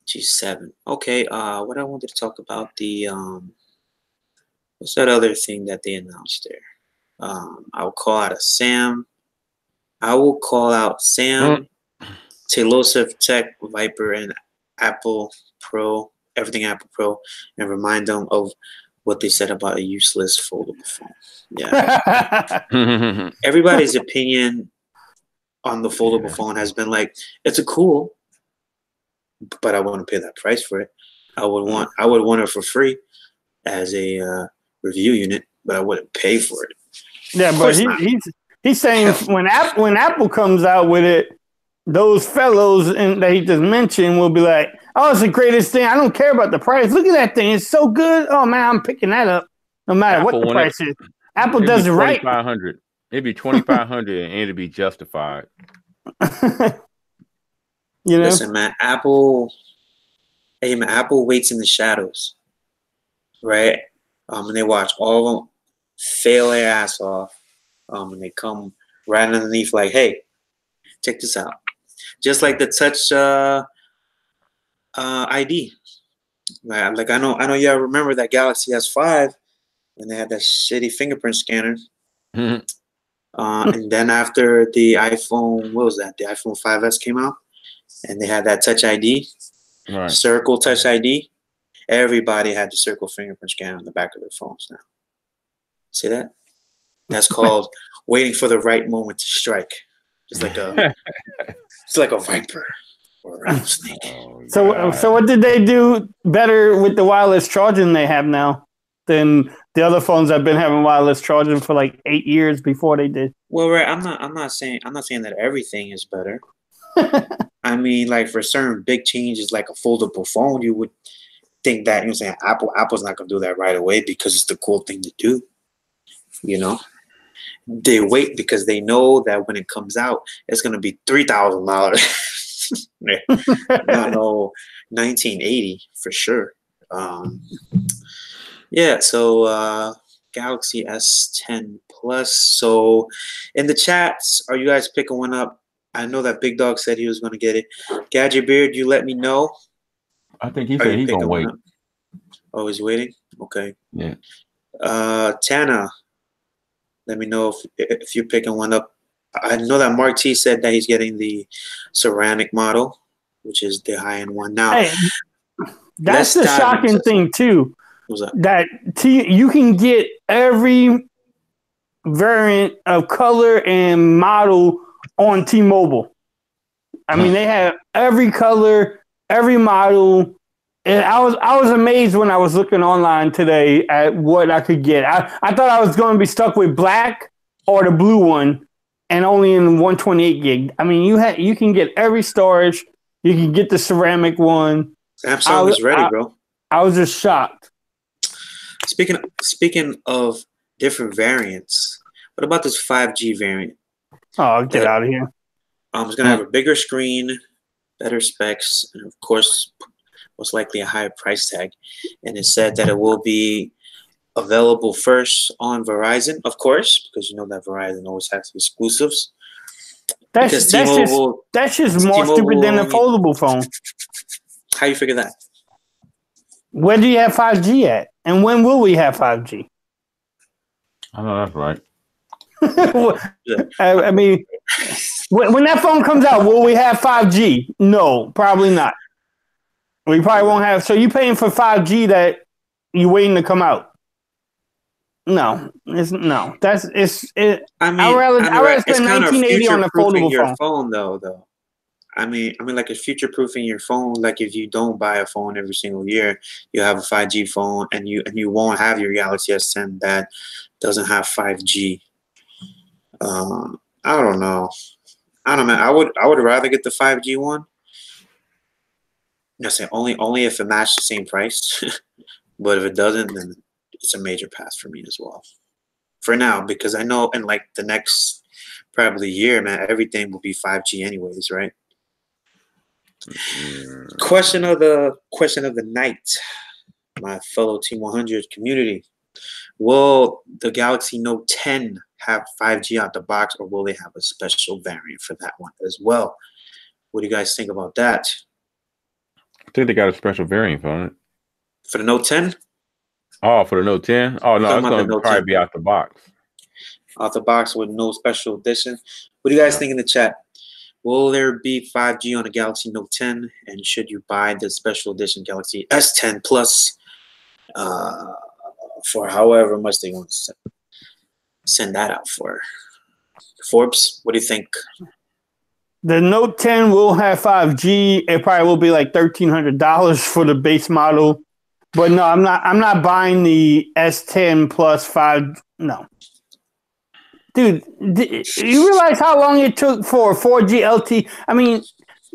G7. Okay. What I wanted to talk about, the what's that other thing that they announced there? I will call out Sam, Tailosive Tech, Viper, and Apple Pro, everything Apple Pro, and remind them of what they said about a useless foldable phone. Yeah. Everybody's opinion on the foldable phone has been like, it's a cool, but I wouldn't pay that price for it. I would want it for free as a review unit, but I wouldn't pay for it. Yeah, but he's saying when Apple comes out with it, those fellows that he just mentioned will be like, oh, it's the greatest thing. I don't care about the price. Look at that thing. It's so good. Oh, man, I'm picking that up no matter what the price is. Apple does it right. $2,500. It'd be $2,500 and it'd be justified. Listen, man, Apple waits in the shadows, right? And they watch all of them fail their ass off. And they come right underneath like, hey, check this out. Just like the Touch ID. Like I know y'all remember that Galaxy S5 when they had that shitty fingerprint scanner. And then after the iPhone, what was that? The iPhone 5S came out, and they had that Touch ID, Circle Touch ID. Everybody had the Circle fingerprint scanner on the back of their phones now. See that? That's called waiting for the right moment to strike. It's like a viper or a rattlesnake. So what did they do better with the wireless charging they have now than the other phones that have been having wireless charging for like 8 years before they did? Well, right, I'm not saying that everything is better. I mean, like for certain big changes, like a foldable phone, you would think that Apple's not gonna do that right away because it's the cool thing to do. They wait because they know that when it comes out, it's gonna be $3,000. Not no 1980 for sure. So Galaxy S10 Plus. So in the chats, are you guys picking one up? I know that Big Dog said he was going to get it. Gadget Beard, you let me know. I think he Are said you he's gonna picking one wait. up? Oh, he's waiting. Okay. Yeah. Tana, let me know if you're picking one up. I know that Mark T said that he's getting the ceramic model, which is the high end one. Now, Hey, that's let's the dive shocking into thing too. what's up? That you can get every variant of color and model on T-Mobile. I mean, they have every color, every model. And I was amazed when I was looking online today at what I could get. I thought I was going to be stuck with black or the blue one, and only in 128 gig. I mean, you can get every storage. You can get the ceramic one. Samsung is ready, bro. I was just shocked. Speaking of different variants, what about this 5G variant? Oh, get out of here. It's going to have a bigger screen, better specs, and of course, most likely a higher price tag. And it said that it will be available first on Verizon, of course, because you know that Verizon always has exclusives. That's just more stupid than a foldable phone. How you figure that? Where do you have 5G at? And when will we have 5G? I know that's right. I mean, when that phone comes out, will we have 5G? No, probably not. We probably won't have. So you paying for 5G that you waiting to come out? No, it's no. That's it's. It, I mean, I'd rather spend $19.80 on a foldable phone. Though. I mean, like it's future proofing your phone. Like if you don't buy a phone every single year, you have a 5G phone, and you won't have your Galaxy S10 that doesn't have 5G. I don't know. I would rather get the 5G one. Say only if it matched the same price. But if it doesn't, then it's a major pass for me as well. For now, because I know in like the next probably year, man, everything will be 5G anyways, right? Question of the night, my fellow Team 100 community. Will the Galaxy Note 10 have 5G out the box, or will they have a special variant for that one as well? What do you guys think about that? I think they got a special variant on it. For the Note 10? Oh, for the Note 10? Oh, no, it's going to probably be out the box. Out the box with no special edition. What do you guys think in the chat? Will there be 5G on the Galaxy Note 10? And should you buy the special edition Galaxy S10 Plus for however much they want to send that out for? Forbes, what do you think? The Note 10 will have 5G. It probably will be like $1,300 for the base model. But no, I'm not buying the S10 plus 5. No. Dude, you realize how long it took for 4G LTE? I mean,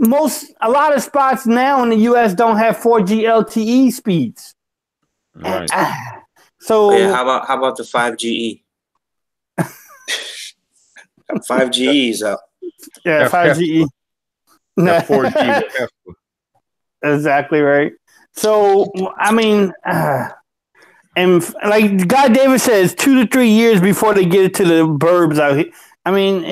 a lot of spots now in the US don't have 4G LTE speeds. Right. So yeah, how about the 5GE? 5G is up. Yeah, 5G. That's 4G. Exactly right. So I mean, and like Guy Davis says, 2 to 3 years before they get it to the burbs out here. I mean,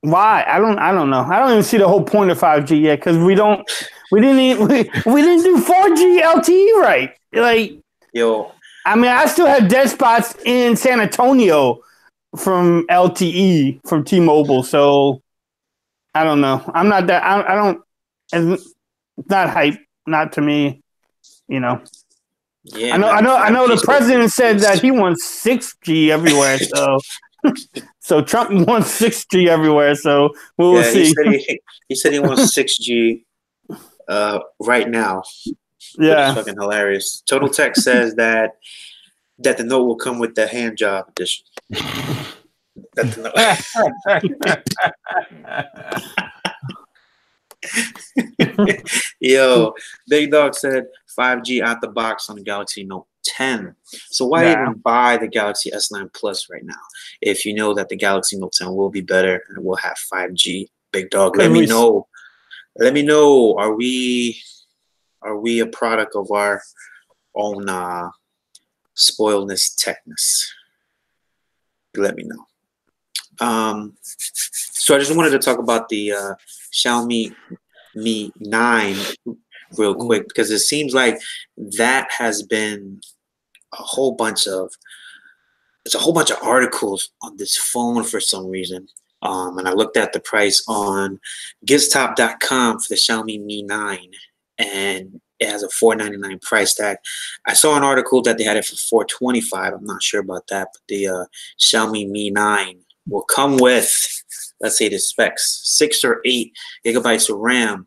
why? I don't know. I don't even see the whole point of 5G yet because we didn't do 4G LTE right. Like, yo, I mean, I still have dead spots in San Antonio from LTE from T-Mobile. So I don't know. I'm not that. I don't. It's not hype. Not to me. You know. Yeah, I know. The president said that he wants 6G everywhere. So Trump wants 6G everywhere. So we'll see. He said he wants 6G right now. Yeah, it's fucking hilarious. Total Tech says that the Note will come with the hand job edition. Yo, Big Dog said 5G out the box on the Galaxy Note 10. So why even buy the Galaxy S9 Plus right now if you know that the Galaxy Note 10 will be better and will have 5G? Big Dog, let me know. Let me know. Are we a product of our own spoiledness, techness? Let me know. So I just wanted to talk about the Xiaomi Mi 9 real quick, because it seems like that has been a whole bunch of articles on this phone for some reason. And I looked at the price on Giztop.com for the Xiaomi Mi 9, and it has a $499 price tag. I saw an article that they had it for $425. I'm not sure about that, but the Xiaomi Mi 9 will come with, let's say the specs, 6 or 8 gigabytes of RAM,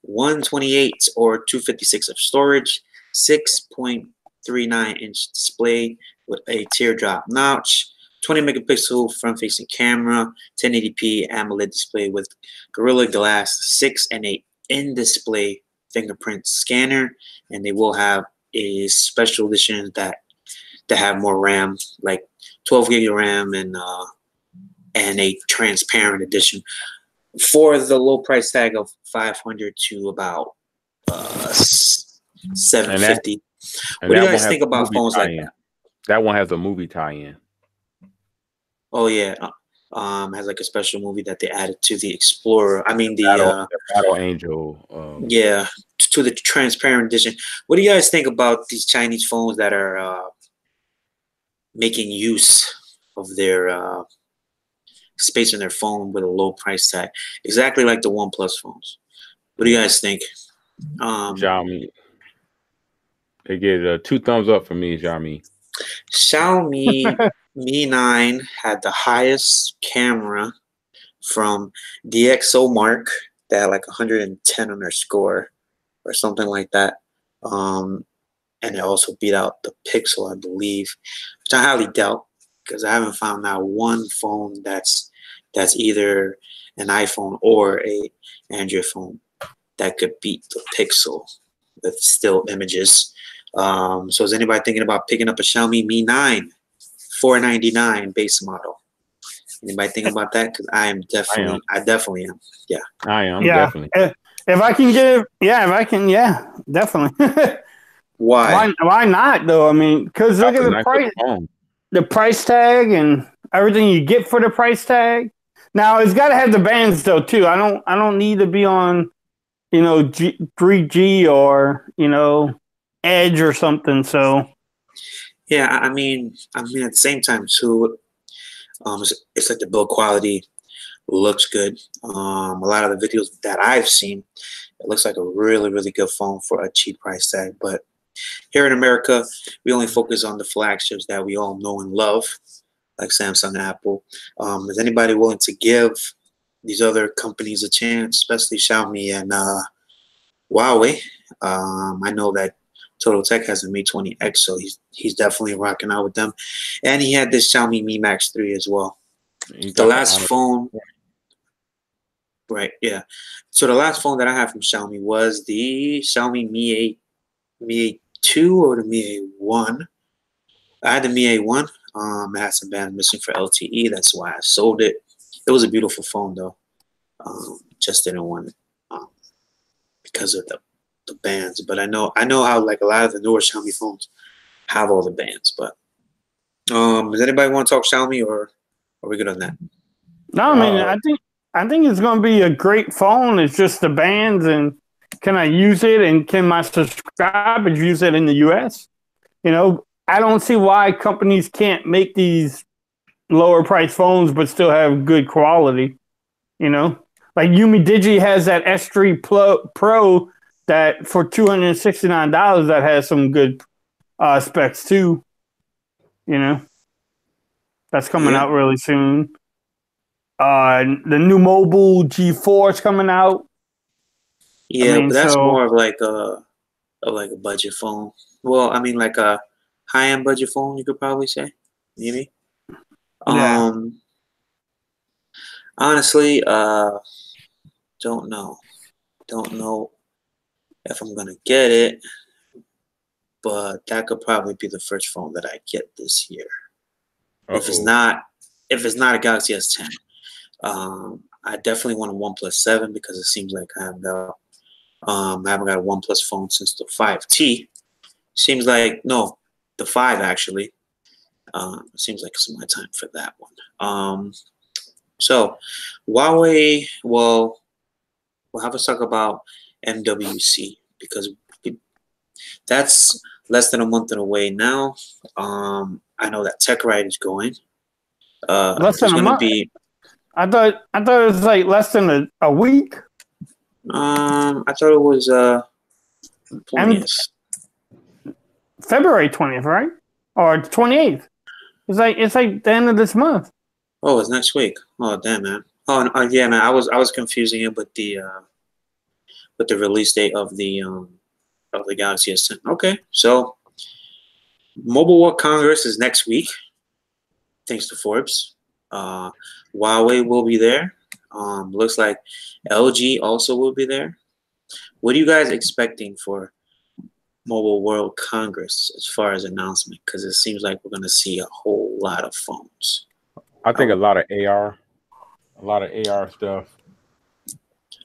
128 or 256 of storage, 6.39-inch display with a teardrop notch, 20 megapixel front-facing camera, 1080p AMOLED display with Gorilla Glass 6 and 8 in-display fingerprint scanner, and they will have a special edition that have more RAM, like 12 gig of RAM, and a transparent edition for the low price tag of $500 to about $750. What do you guys think about phones like that? That one has a movie tie-in. Oh yeah, has like a special movie that they added to the Explorer. I mean the Battle Angel. Yeah, to the transparent edition. What do you guys think about these Chinese phones that are making use of their space in their phone with a low price tag, exactly like the OnePlus phones? What do you guys think? Xiaomi. They get 2 thumbs up for me, Xiaomi. Xiaomi Mi 9 had the highest camera from DxOMark. They had like 110 on their score or something like that. And it also beat out the Pixel, I believe, which I highly doubt, because I haven't found out one phone that's either an iPhone or a Android phone that could beat the Pixel with still images. So is anybody thinking about picking up a Xiaomi Mi 9, $499 base model? Anybody thinking about that? Because I definitely am. Yeah, I am definitely. If I can get it, definitely. Why? Why not though? I mean, because look at the price tag and everything you get for the price tag. Now it's got to have the bands though too. I don't need to be on, 3G or Edge or something. So yeah, I mean at the same time too, it's like the build quality looks good. A lot of the videos that I've seen, it looks like a really, really good phone for a cheap price tag. But here in America, we only focus on the flagships that we all know and love, like Samsung and Apple. Is anybody willing to give these other companies a chance, especially Xiaomi and Huawei? I know that Total Tech has a Mi 20X, so he's definitely rocking out with them. And he had this Xiaomi Mi Max 3 as well. The last phone, right? Yeah. So the last phone that I had from Xiaomi was the Xiaomi Mi 2 or the Mi A1. I had the Mi A1. It had some bands missing for LTE. That's why I sold it. It was a beautiful phone though. Just didn't want it because of the bands. But I know how like a lot of the newer Xiaomi phones have all the bands. But does anybody want to talk Xiaomi, or are we good on that? No, I mean I think it's going to be a great phone. It's just the bands, and can I use it, and can my subscribers use it in the US? I don't see why companies can't make these lower price phones but still have good quality. Like UmiDigi has that S3 Pro that for $269 that has some good specs too. That's coming out really soon. The new mobile G4 is coming out. Yeah, but that's more of like a budget phone. Well, I mean like a high-end budget phone, you could probably say, maybe. Yeah. Honestly, don't know if I'm gonna get it, but that could probably be the first phone that I get this year. If it's not a Galaxy S10, I definitely want a OnePlus 7 because it seems like I haven't got a OnePlus phone since the 5T. Seems like the 5 actually. It seems like it's my time for that one. So, Huawei, well, we'll have to talk about MWC because that's less than a month away now. I know that TechRide is going. Less There's than a going to month. be. I thought it was like less than a week. I thought it was 20th. February 20th, right? Or 28th. It's like the end of this month. Oh, it's next week. Oh, damn, man. Oh, yeah, man. I was confusing it with the release date of the Galaxy S10. Okay, so Mobile World Congress is next week, thanks to Forbes. Huawei will be there. Looks like LG also will be there. What are you guys expecting for Mobile World Congress as far as announcement? Because it seems like we're going to see a whole lot of phones. I think a lot of AR stuff.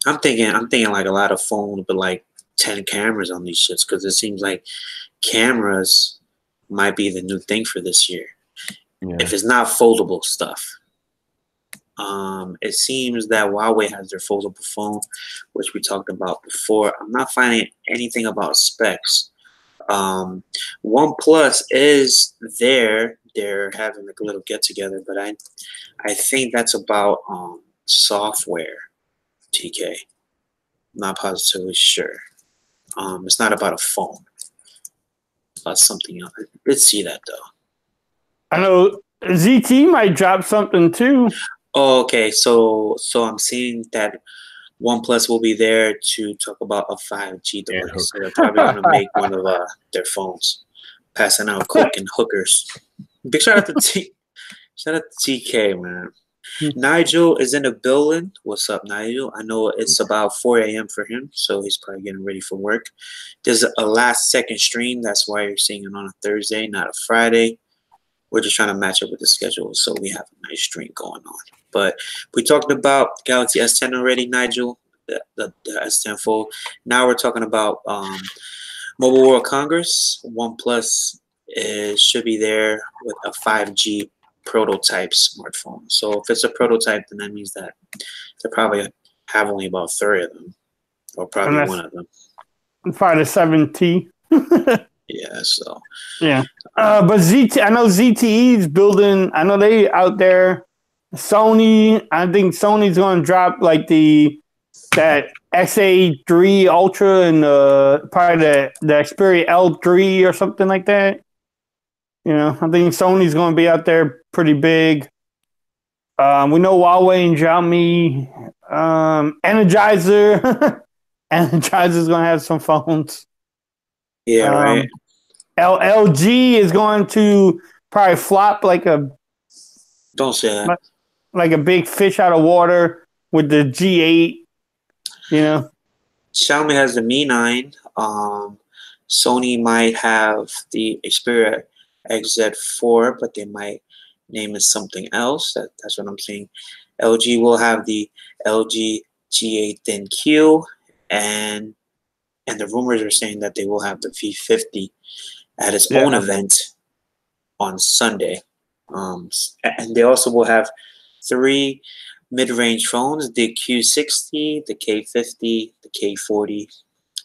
I'm thinking like a lot of phones, but like 10 cameras on these shits, because it seems like cameras might be the new thing for this year. Yeah. If it's not foldable stuff. It seems that Huawei has their foldable phone, which we talked about before. I'm not finding anything about specs. OnePlus is there. They're having like a little get together, but I think that's about software. TK, not positively sure. It's not about a phone. It's about something else. Let's see that though. I know ZT might drop something too. Oh, okay, so I'm seeing that OnePlus will be there to talk about a 5G device. Yeah. So they're probably going to make one of their phones, passing out coke and hookers. Big shout out to TK, man. Nigel is in the building. What's up, Nigel? I know it's about 4 a.m. for him, so he's probably getting ready for work. There's a last second stream. That's why you're seeing it on a Thursday, not a Friday. We're just trying to match up with the schedule, so we have a nice stream going on. But we talked about Galaxy S10 already, Nigel, the S10 Fold. Now we're talking about Mobile World Congress. OnePlus should be there with a 5G prototype smartphone. So if it's a prototype, then that means that they probably have only about 3 of them, or probably one of them. Probably the 7T. Yeah, so. Yeah. But ZT, I know ZTE is building, I know they out there. Sony, I think Sony's going to drop like that XA3 Ultra and probably the Xperia L3 or something like that. You know, I think Sony's going to be out there pretty big. We know Huawei and Xiaomi, Energizer. Energizer's going to have some phones. Yeah, right. LG is going to probably flop like a. Don't say that. Like a big fish out of water with the G8. You know. Xiaomi has the Mi 9. Sony might have the Xperia XZ4, but they might name it something else. That's what I'm saying. LG will have the LG G8 Thin Q, and the rumors are saying that they will have the V50 at its own event on Sunday. And they also will have 3 mid-range phones, the Q60, the K50, the K40.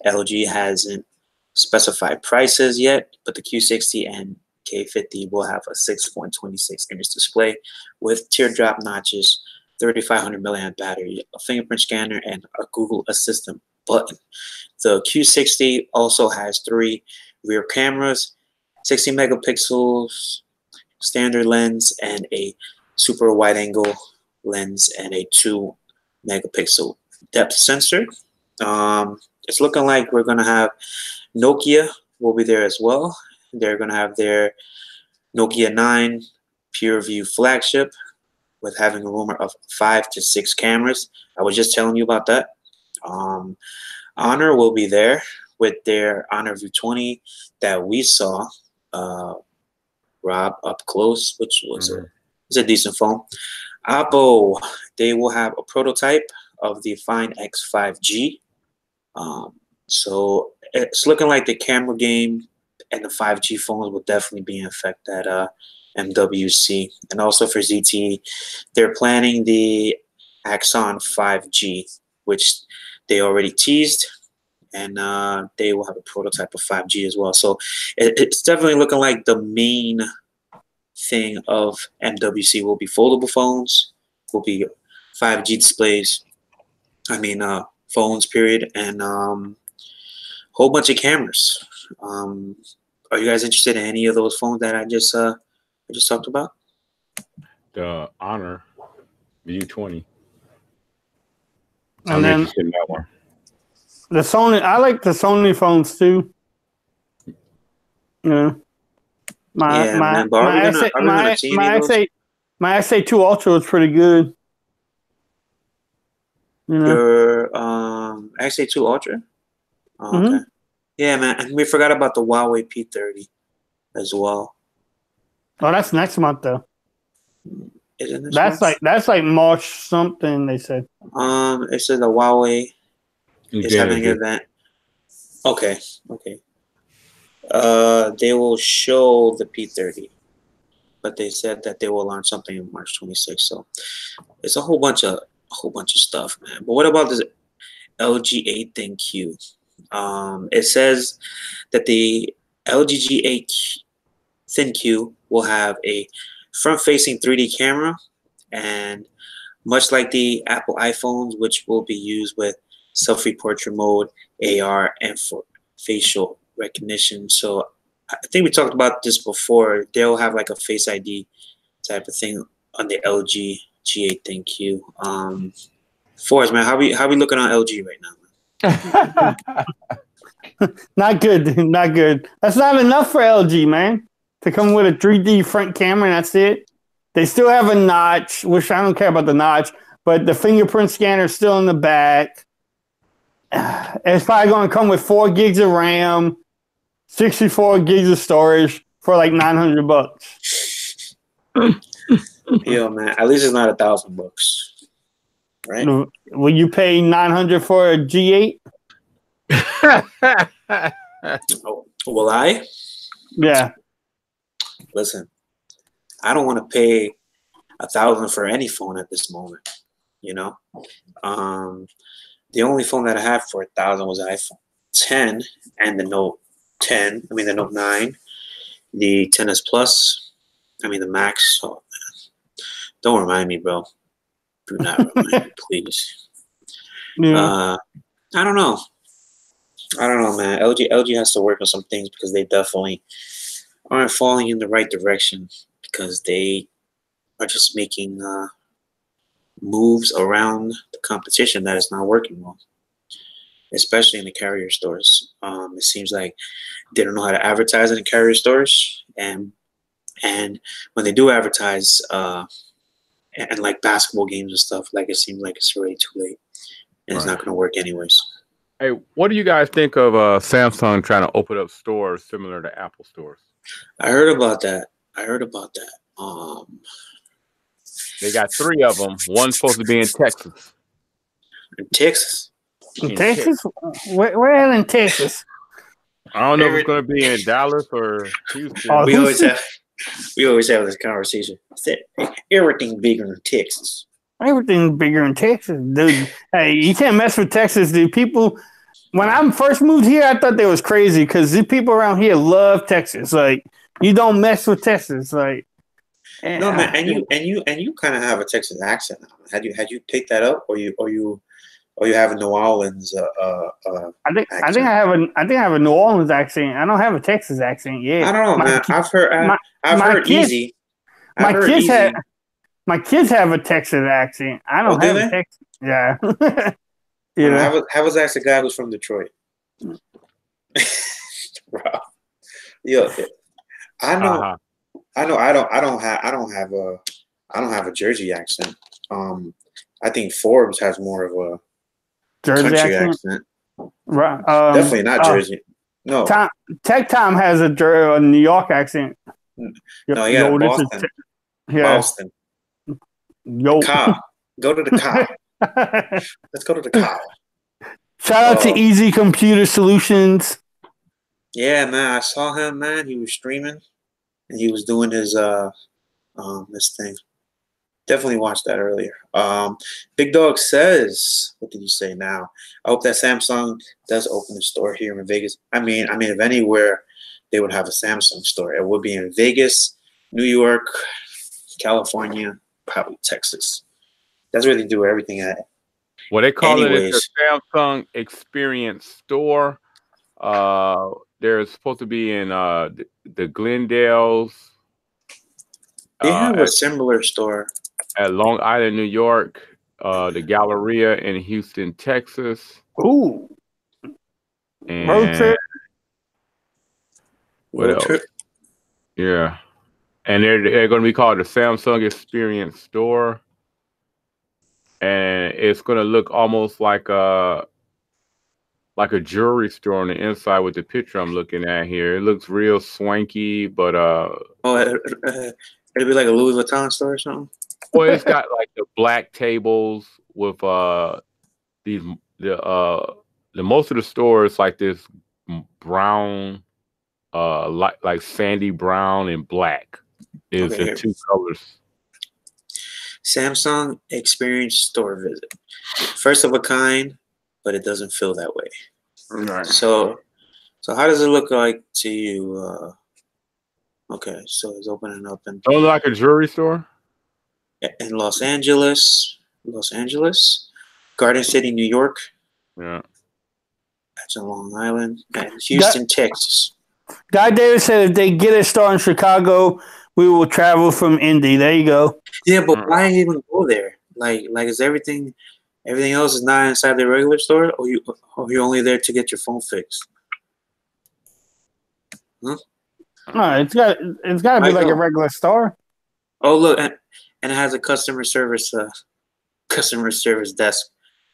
LG hasn't specified prices yet, but the Q60 and K50 will have a 6.26 inch display with teardrop notches, 3500 milliamp battery, a fingerprint scanner, and a Google Assistant button. The Q60 also has 3 rear cameras, 60 megapixels, standard lens, and a super wide angle lens, and a 2 megapixel depth sensor. It's looking like we're going to have Nokia will be there as well. They're going to have their Nokia 9 PureView flagship with having a rumor of 5 to 6 cameras. I was just telling you about that. Honor will be there with their Honor View 20 that we saw, Rob, up close, which was a decent phone. Oppo, they will have a prototype of the Find X 5G. So it's looking like the camera game and the 5G phones will definitely be in effect at MWC, and also for ZTE, they're planning the Axon 5G, which they already teased, and they will have a prototype of 5G as well. So it's definitely looking like the main thing of MWC will be foldable phones, will be 5G displays. Phones, period, and whole bunch of cameras. Are you guys interested in any of those phones that I just talked about? The Honor View 20. And then interested in that one. the Sony, I like the Sony phones too. Yeah. My XA2 Ultra was pretty good. Your XA2 Ultra? Oh, okay. Yeah, man. And we forgot about the Huawei P30 as well. Oh, that's next month though. Isn't this that's like March something, they said. It says the Huawei is having an event. Okay. They will show the P30, but they said that they will launch something in March 26th. So it's a whole bunch of stuff, man. But what about this LG A ThinQ? It says that the LG G8 ThinQ will have a front-facing 3D camera, and much like the Apple iPhones, which will be used with selfie portrait mode, AR, and for facial recognition. So I think we talked about this before. They'll have like a Face ID type of thing on the LG G8 ThinQ. Forrest, man, how we looking on LG right now, man? Not good. That's not enough for LG, man. To come with a 3D front camera and that's it. They still have a notch, which I don't care about the notch, but the fingerprint scanner is still in the back. It's probably going to come with 4 gigs of RAM, 64 gigs of storage for like $900. Yo, man, at least it's not $1,000, right? Will you pay $900 for a G8? Will I? Yeah. Listen, I don't want to pay $1,000 for any phone at this moment. You know, the only phone that I have for $1,000 was an iPhone 10 and the Note 10. I mean the Note 9, the 10s Plus. I mean the Max. Oh, man. Don't remind me, bro. Do not remind me, please. Yeah. I don't know, man. LG has to work on some things because they definitely aren't falling in the right direction, because they are just making moves around the competition that is not working well, especially in the carrier stores. It seems like they don't know how to advertise in the carrier stores, and when they do advertise, and like basketball games and stuff, like it seems like it's already too late, and it's not going to work anyways. Hey, what do you guys think of Samsung trying to open up stores similar to Apple stores? I heard about that. They got 3 of them. One's supposed to be in Texas. In Texas? In Texas? Where in Texas? I don't know if it's going to be in Dallas or Houston. We always have this conversation. I said everything bigger in Texas. Everything's bigger in Texas, dude. Hey, you can't mess with Texas, dude. People, when I first moved here, I thought they was crazy because the people around here love Texas. Like, you don't mess with Texas, like. No, man, and you kind of have a Texas accent. Had you picked that up, or you have a New Orleans I think I have a New Orleans accent. I don't have a Texas accent yet. I don't know, man. I've heard easy. My kids have a Texas accent. I don't have a Texas. Yeah. How was that the guy who's from Detroit? Bro. Yo, I know. I don't have a Jersey accent. I think Forbes has more of a Jersey country accent. Right. Definitely not Jersey. No. Tech Tom has a New York accent. No, he got Boston. Boston. Yo. Cow. Go to the cow. Let's go to the cow. Shout out to Easy Computer Solutions. Yeah, man. I saw him, man. He was streaming. and he was doing his this thing. Definitely watched that earlier. Big Dog says, what did you say now? I hope that Samsung does open a store here in Vegas. I mean, if anywhere they would have a Samsung store, it would be in Vegas, New York, California, probably Texas. That's where they do everything at. Well, they call it Anyways. a Samsung Experience Store. They're supposed to be in the Glendales. They have a similar store at Long Island, New York, the Galleria in Houston, Texas. Ooh. And Road trip. What else? Yeah. And they're going to be called the Samsung Experience Store. And it's going to look almost like a jewelry store on the inside with the picture I'm looking at here. It looks real swanky, but it'll be like a Louis Vuitton store or something. Well, it's got like the black tables with the most of the store is like this brown, like sandy brown and black is the two colors. Samsung Experience Store visit. First of a kind, but it doesn't feel that way. Right. So how does it look like to you? Okay, so it's opening up in like a jewelry store? In Los Angeles, Garden City, New York. Yeah. That's in Long Island. And Houston, Texas. Guy Davis said if they get a store in Chicago, we will travel from Indy. There you go. Yeah, but why even go there? Like is everything else is not inside the regular store, or you're only there to get your phone fixed? Huh? No, it's got to be like a regular store. Oh, look, and it has a customer service desk,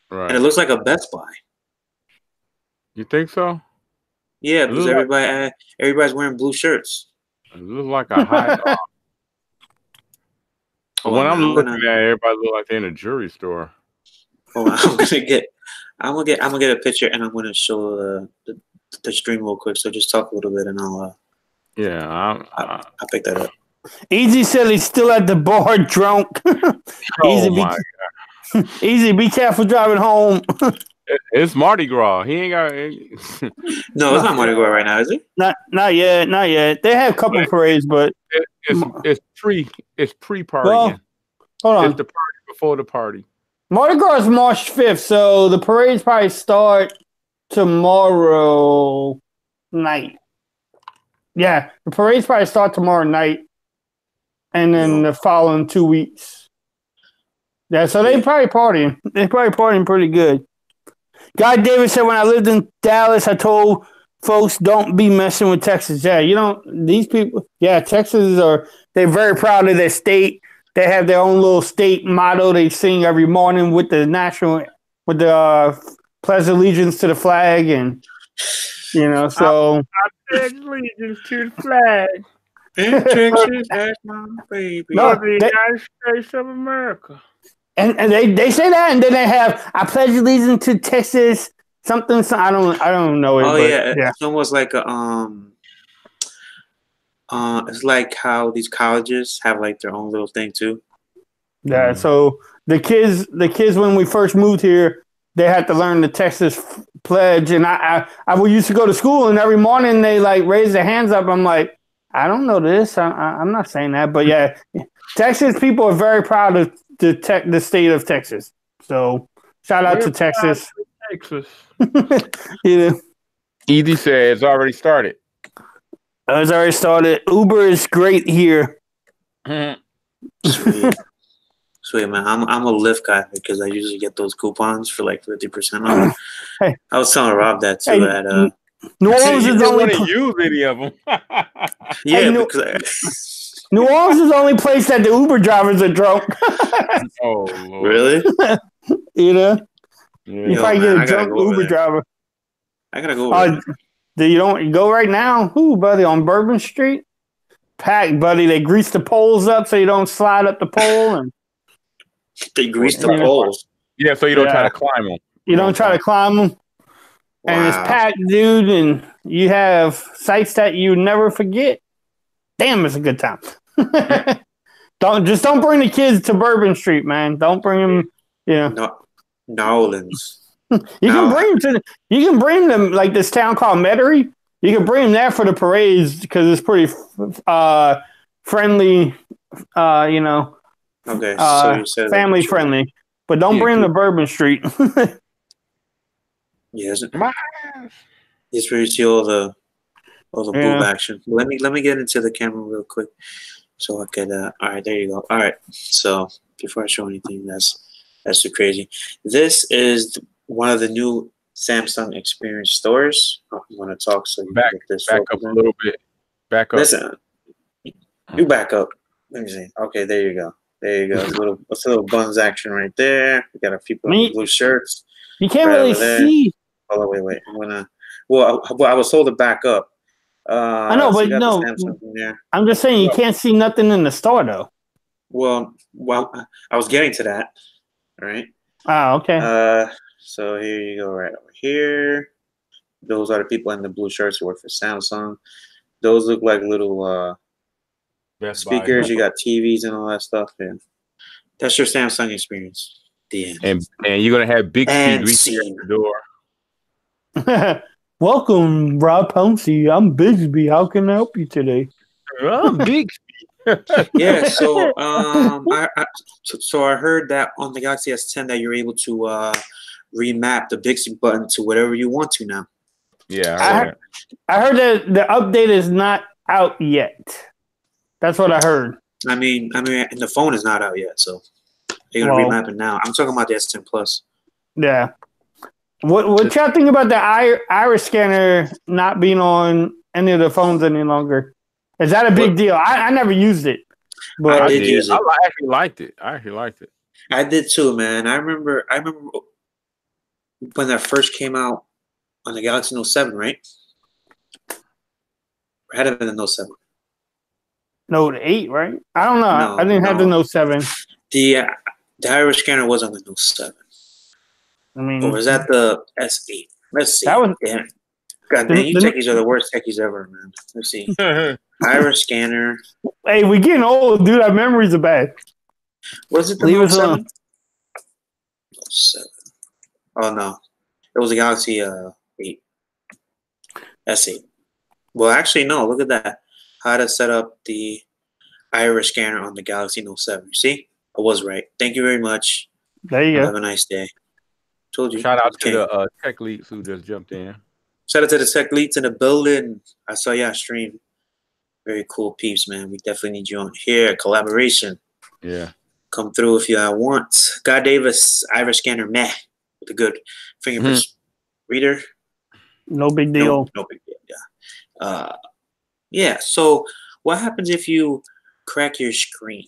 right? And it looks like a Best Buy. You think so? Yeah, because everybody's wearing blue shirts. It looks like a high. When I'm looking at it, everybody look like they're in a jewelry store. Hold on, I'm gonna get a picture and I'm gonna show the stream real quick. So just talk a little bit and I'll pick that up. Easy said he's still at the bar drunk. Easy, be careful driving home. It's Mardi Gras. He ain't got. No, it's not Mardi Gras right now, is it? Not yet. They have a couple parades, but it's pre-party. Well, hold on. It's the party before the party. Mardi Gras is March 5th, so the parades probably start tomorrow night. Yeah, the parades probably start tomorrow night, and then the following 2 weeks. Yeah, so they probably partying. They probably partying pretty good. Guy Davis said, when I lived in Dallas, I told folks don't be messing with Texas. Yeah, these people, Texas they're very proud of their state. They have their own little state motto they sing every morning with the pledge allegiance to the flag. And, so. I pledge allegiance to the flag. In Texas, that's my baby. No, the United States of America. And they say that, and then they have I pledge allegiance to Texas. Something I don't know it. Oh, but, yeah, it's almost like it's like how these colleges have like their own little thing too. Yeah, so the kids when we first moved here, they had to learn the Texas pledge, and I used to go to school, and every morning they like raise their hands up. I'm like, I don't know this. I'm not saying that, but yeah, Texas people are very proud of the state of Texas. So shout out to Texas. Edie said it's already started. It's already started. Uber is great here. Sweet, man. I'm a Lyft guy because I usually get those coupons for like 50% off. Hey, I was telling Rob that too. New Orleans is the only want to use any of them. Because New Orleans is the only place that the Uber drivers are drunk. Oh, Lord. Really? You probably get a drunk Uber driver. I gotta go over there. You don't go right now? Who, buddy? On Bourbon Street? Packed, buddy. They grease the poles up so you don't slide up the pole. And they grease the poles. Yeah, so you don't try to climb them. You don't try to climb them. Wow. And it's packed, dude, and you have sights that you never forget. damn, it's a good time. Don't bring the kids to Bourbon Street, man. Don't bring them. No, New Orleans. You can bring them like this town called Metairie. You can bring them there for the parades because it's pretty friendly. Okay, so you said family friendly, but don't bring them to Bourbon Street. Yes, it's where you see all the boob action. Let me get into the camera real quick, so I could. All right, there you go. All right, so before I show anything, that's too crazy. This is one of the new Samsung Experience stores. I'm gonna talk so you back get this up a little bit. Back up. Listen, you back up. Let me see. Okay, there you go. There you go. It's a little buns action right there. We got our people in blue shirts. You can't really see. Oh wait. I'm gonna. Well, I was told to back up. I know, but no. I'm just saying you can't see nothing in the store though. Well, I was getting to that. All right. Oh, okay. So here you go, right over here. Those are the people in the blue shirts who work for Samsung. Those look like little speakers. You got TVs and all that stuff. Yeah. That's your Samsung Experience. The end. And you're gonna have big speed reaching at the door. Welcome, Rob Pouncey. I'm Bigsby. How can I help you today? I'm Bigsby. Yeah, so I heard that on the Galaxy S10 that you're able to remap the Bixby button to whatever you want to now. Yeah, I heard that the update is not out yet. That's what I heard. I mean, and the phone is not out yet, so they're gonna remap it now. I'm talking about the S10 Plus. Yeah. What y'all think about the iris scanner not being on any of the phones any longer? Is that a big deal? I never used it, but I did use it. I actually liked it. I did too, man. I remember when that first came out on the Galaxy Note 7, right? Or had it been the Note 7? Note 8, right? I don't know. I didn't have the Note 7. The iris scanner was on the Note 7. I mean, or was that the S8? Let's see. That was, damn. God damn, you techies are the worst techies ever, man. Let's see. Iris scanner. Hey, we getting old, dude. Our memories are bad. Was it the Note 7? Note 7. Oh, no. It was the Galaxy 8. S8. Well, actually, no. Look at that. How to set up the iris scanner on the Galaxy Note 7. You see? I was right. Thank you very much. There you go. Have a nice day. Told you. Shout out to the tech leads who just jumped in. Shout out to the tech leads in the building. I saw y'all stream. Very cool peeps, man. We definitely need you on here. Collaboration. Yeah. Come through if you want. God Davis, iris scanner, meh. With a good fingerprint reader. No big deal. No big deal, yeah. Yeah, so what happens if you crack your screen?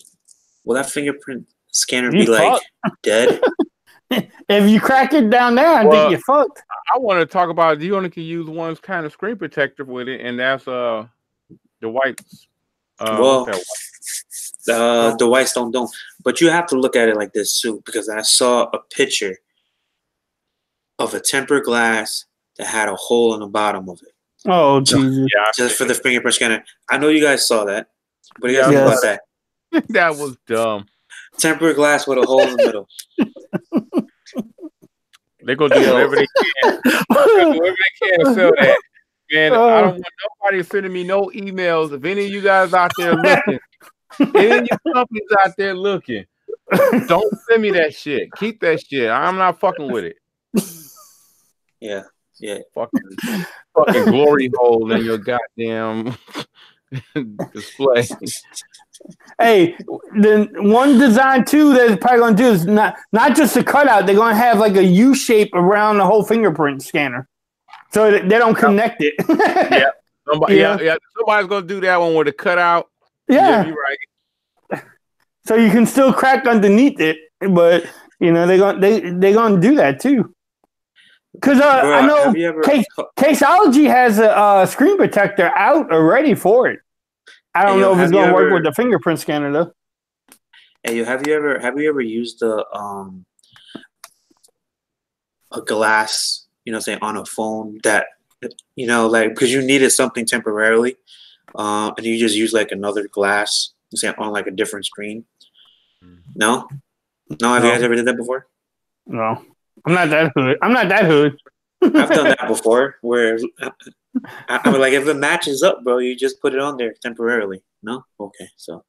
Will that fingerprint scanner be like dead? If you crack it down there, I think you're fucked. I want to talk about you only can use one kind of screen protector with it, and that's the whites. The whites don't. But you have to look at it like this too, because I saw a picture of a tempered glass that had a hole in the bottom of it. Oh, Jesus. Yeah, just for the fingerprint scanner. I know you guys saw that. What do you guys think about that? That was dumb. Tempered glass with a hole in the middle. They're going to do whatever they can. To sell that. Man, I don't want nobody sending me no emails. If any of you guys out there looking, any of you companies out there looking, don't send me that shit. Keep that shit. I'm not fucking with it. Yeah. Fucking glory hole in your goddamn display. Hey, the one design too that they're probably gonna do is not just a cutout. They're gonna have like a U shape around the whole fingerprint scanner, so they don't connect it. Yeah. Somebody's gonna do that one with a cutout. Yeah, you're right. So you can still crack underneath it, but they're gonna do that too. Because I know Caseology has a screen protector out already for it. I don't know if it's going to work with the fingerprint scanner though. Hey, have you ever used a glass, say on a phone that like because you needed something temporarily, and you just use like another glass, say on like a different screen. No, no. Have you guys ever did that before? No, I'm not that hood. I'm not that hood. I've done that before. Where I mean, like if it matches up, bro, you just put it on there temporarily. No, okay. So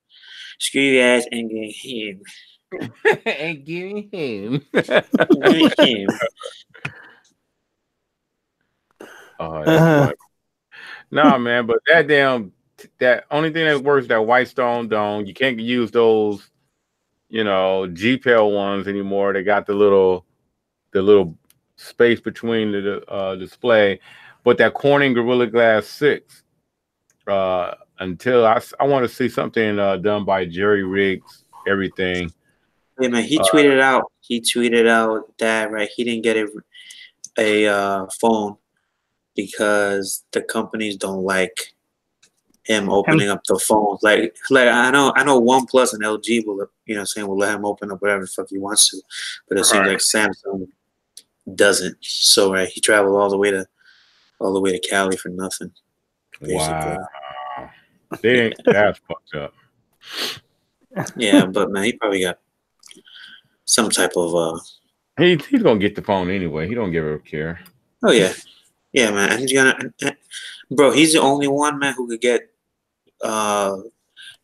screw you guys and get him. And give him. Get him. Oh, that's funny. Nah, man, but that only thing that works, that White Stone Dome, you can't use those, GPL ones anymore. They got the little space between the display. But that Corning Gorilla Glass 6, until I want to see something done by Jerry Riggs, everything. Yeah, man, he tweeted out. He tweeted out that he didn't get a phone because the companies don't like him opening up the phones. Like I know OnePlus and LG will will let him open up whatever the fuck he wants to, but it seems like Samsung doesn't. So he traveled all the way to Cali for nothing. Basically. Wow, that's fucked up. Yeah, but man, he probably got some type of He's gonna get the phone anyway. He don't give a care. Oh yeah, yeah, man. He's gonna, bro. He's the only one, man, who could get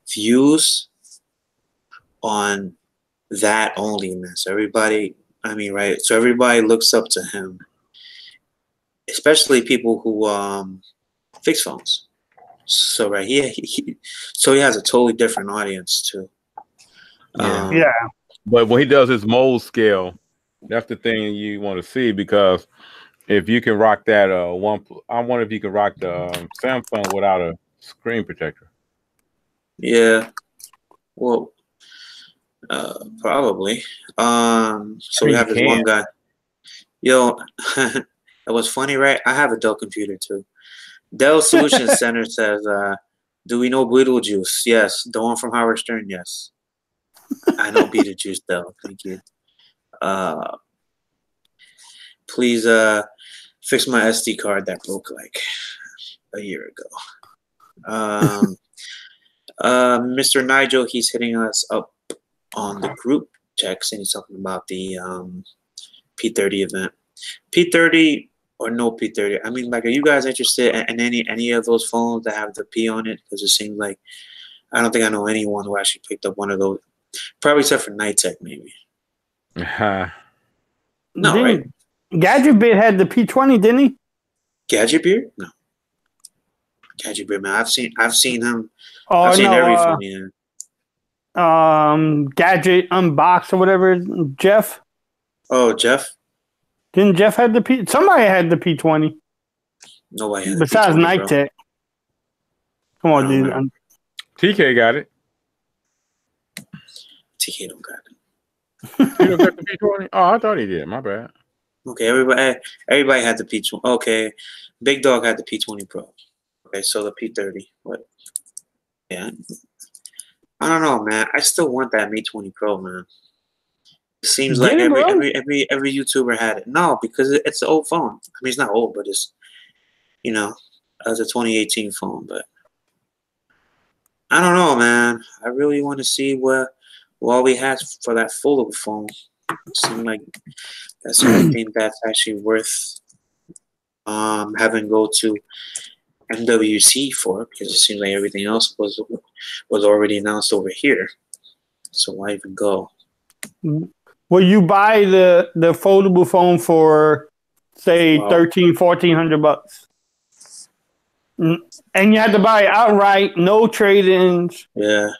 views on that only, man. So everybody, So everybody looks up to him, especially people who fix phones. So so he has a totally different audience too. Yeah. But when he does his mold scale, that's the thing you want to see, because if you can rock that I wonder if you can rock the Samsung without a screen protector. Yeah. Well, probably. So we have this one guy. Yo, that was funny, right? I have a Dell computer too. Dell Solutions Center says, do we know Beetlejuice? Yes. The one from Howard Stern? Yes. I know Beetlejuice, Dell. Thank you. Please fix my SD card that broke like a year ago. Mr. Nigel, he's hitting us up on the group text, and he's talking about the P30 event. P30 or no P30? I mean, like, are you guys interested in any of those phones that have the P on it? Because it seems like I don't think I know anyone who actually picked up one of those. Probably except for Nitek, maybe. No, right? Gadget Beard had the P20, didn't he? Gadget Beard? No. Gadget Beard, man. I've seen him. Oh, I've seen every phone. Yeah. Gadget Unbox or whatever. Jeff. Oh, Jeff. Didn't Jeff have the P? Somebody had the P20. Nobody had besides Nitek. Come on, dude. TK got it. TK don't got it. You don't got the P20? Oh, I thought he did. My bad. Okay, everybody had the P20. Okay, Big Dog had the P20 Pro. Okay, so the P30. What? Yeah. I don't know, man. I still want that Mi 20 Pro, man. It seems like every YouTuber had it. No, because it's an old phone. I mean, it's not old, but it's it's a 2018 phone. But I don't know, man. I really want to see what we have for that foldable phone. It seems like that's something that's actually worth having go to MWC for, because it seems like everything else was already announced over here. So why even go? Will you buy the foldable phone for say $1,300-$1,400? And you had to buy it outright, no trade-ins. Yeah.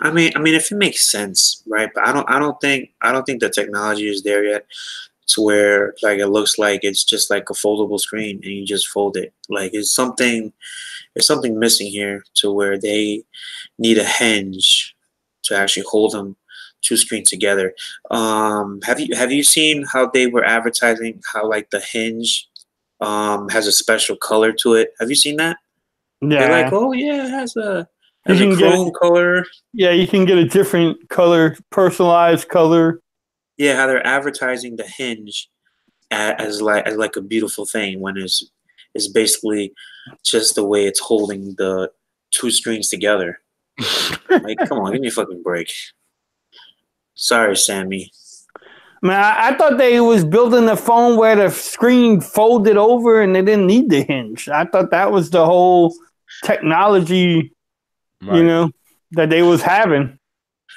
I mean, if it makes sense, right? But I don't think the technology is there yet to where like it looks like it's just like a foldable screen and you just fold it. Like there's something missing here to where they need a hinge to actually hold them two screens together. Have you seen how they were advertising how like the hinge has a special color to it? Have you seen that? Yeah. They're like, oh yeah, it has a chrome color. Yeah, you can get a different color, personalized color. Yeah, how they're advertising the hinge as like a beautiful thing when it's is basically just the way it's holding the two strings together. Like, come on, give me a fucking break. Sorry, Sammy. Man, I thought they was building the phone where the screen folded over and they didn't need the hinge. I thought that was the whole technology, Right. you know, that they was having.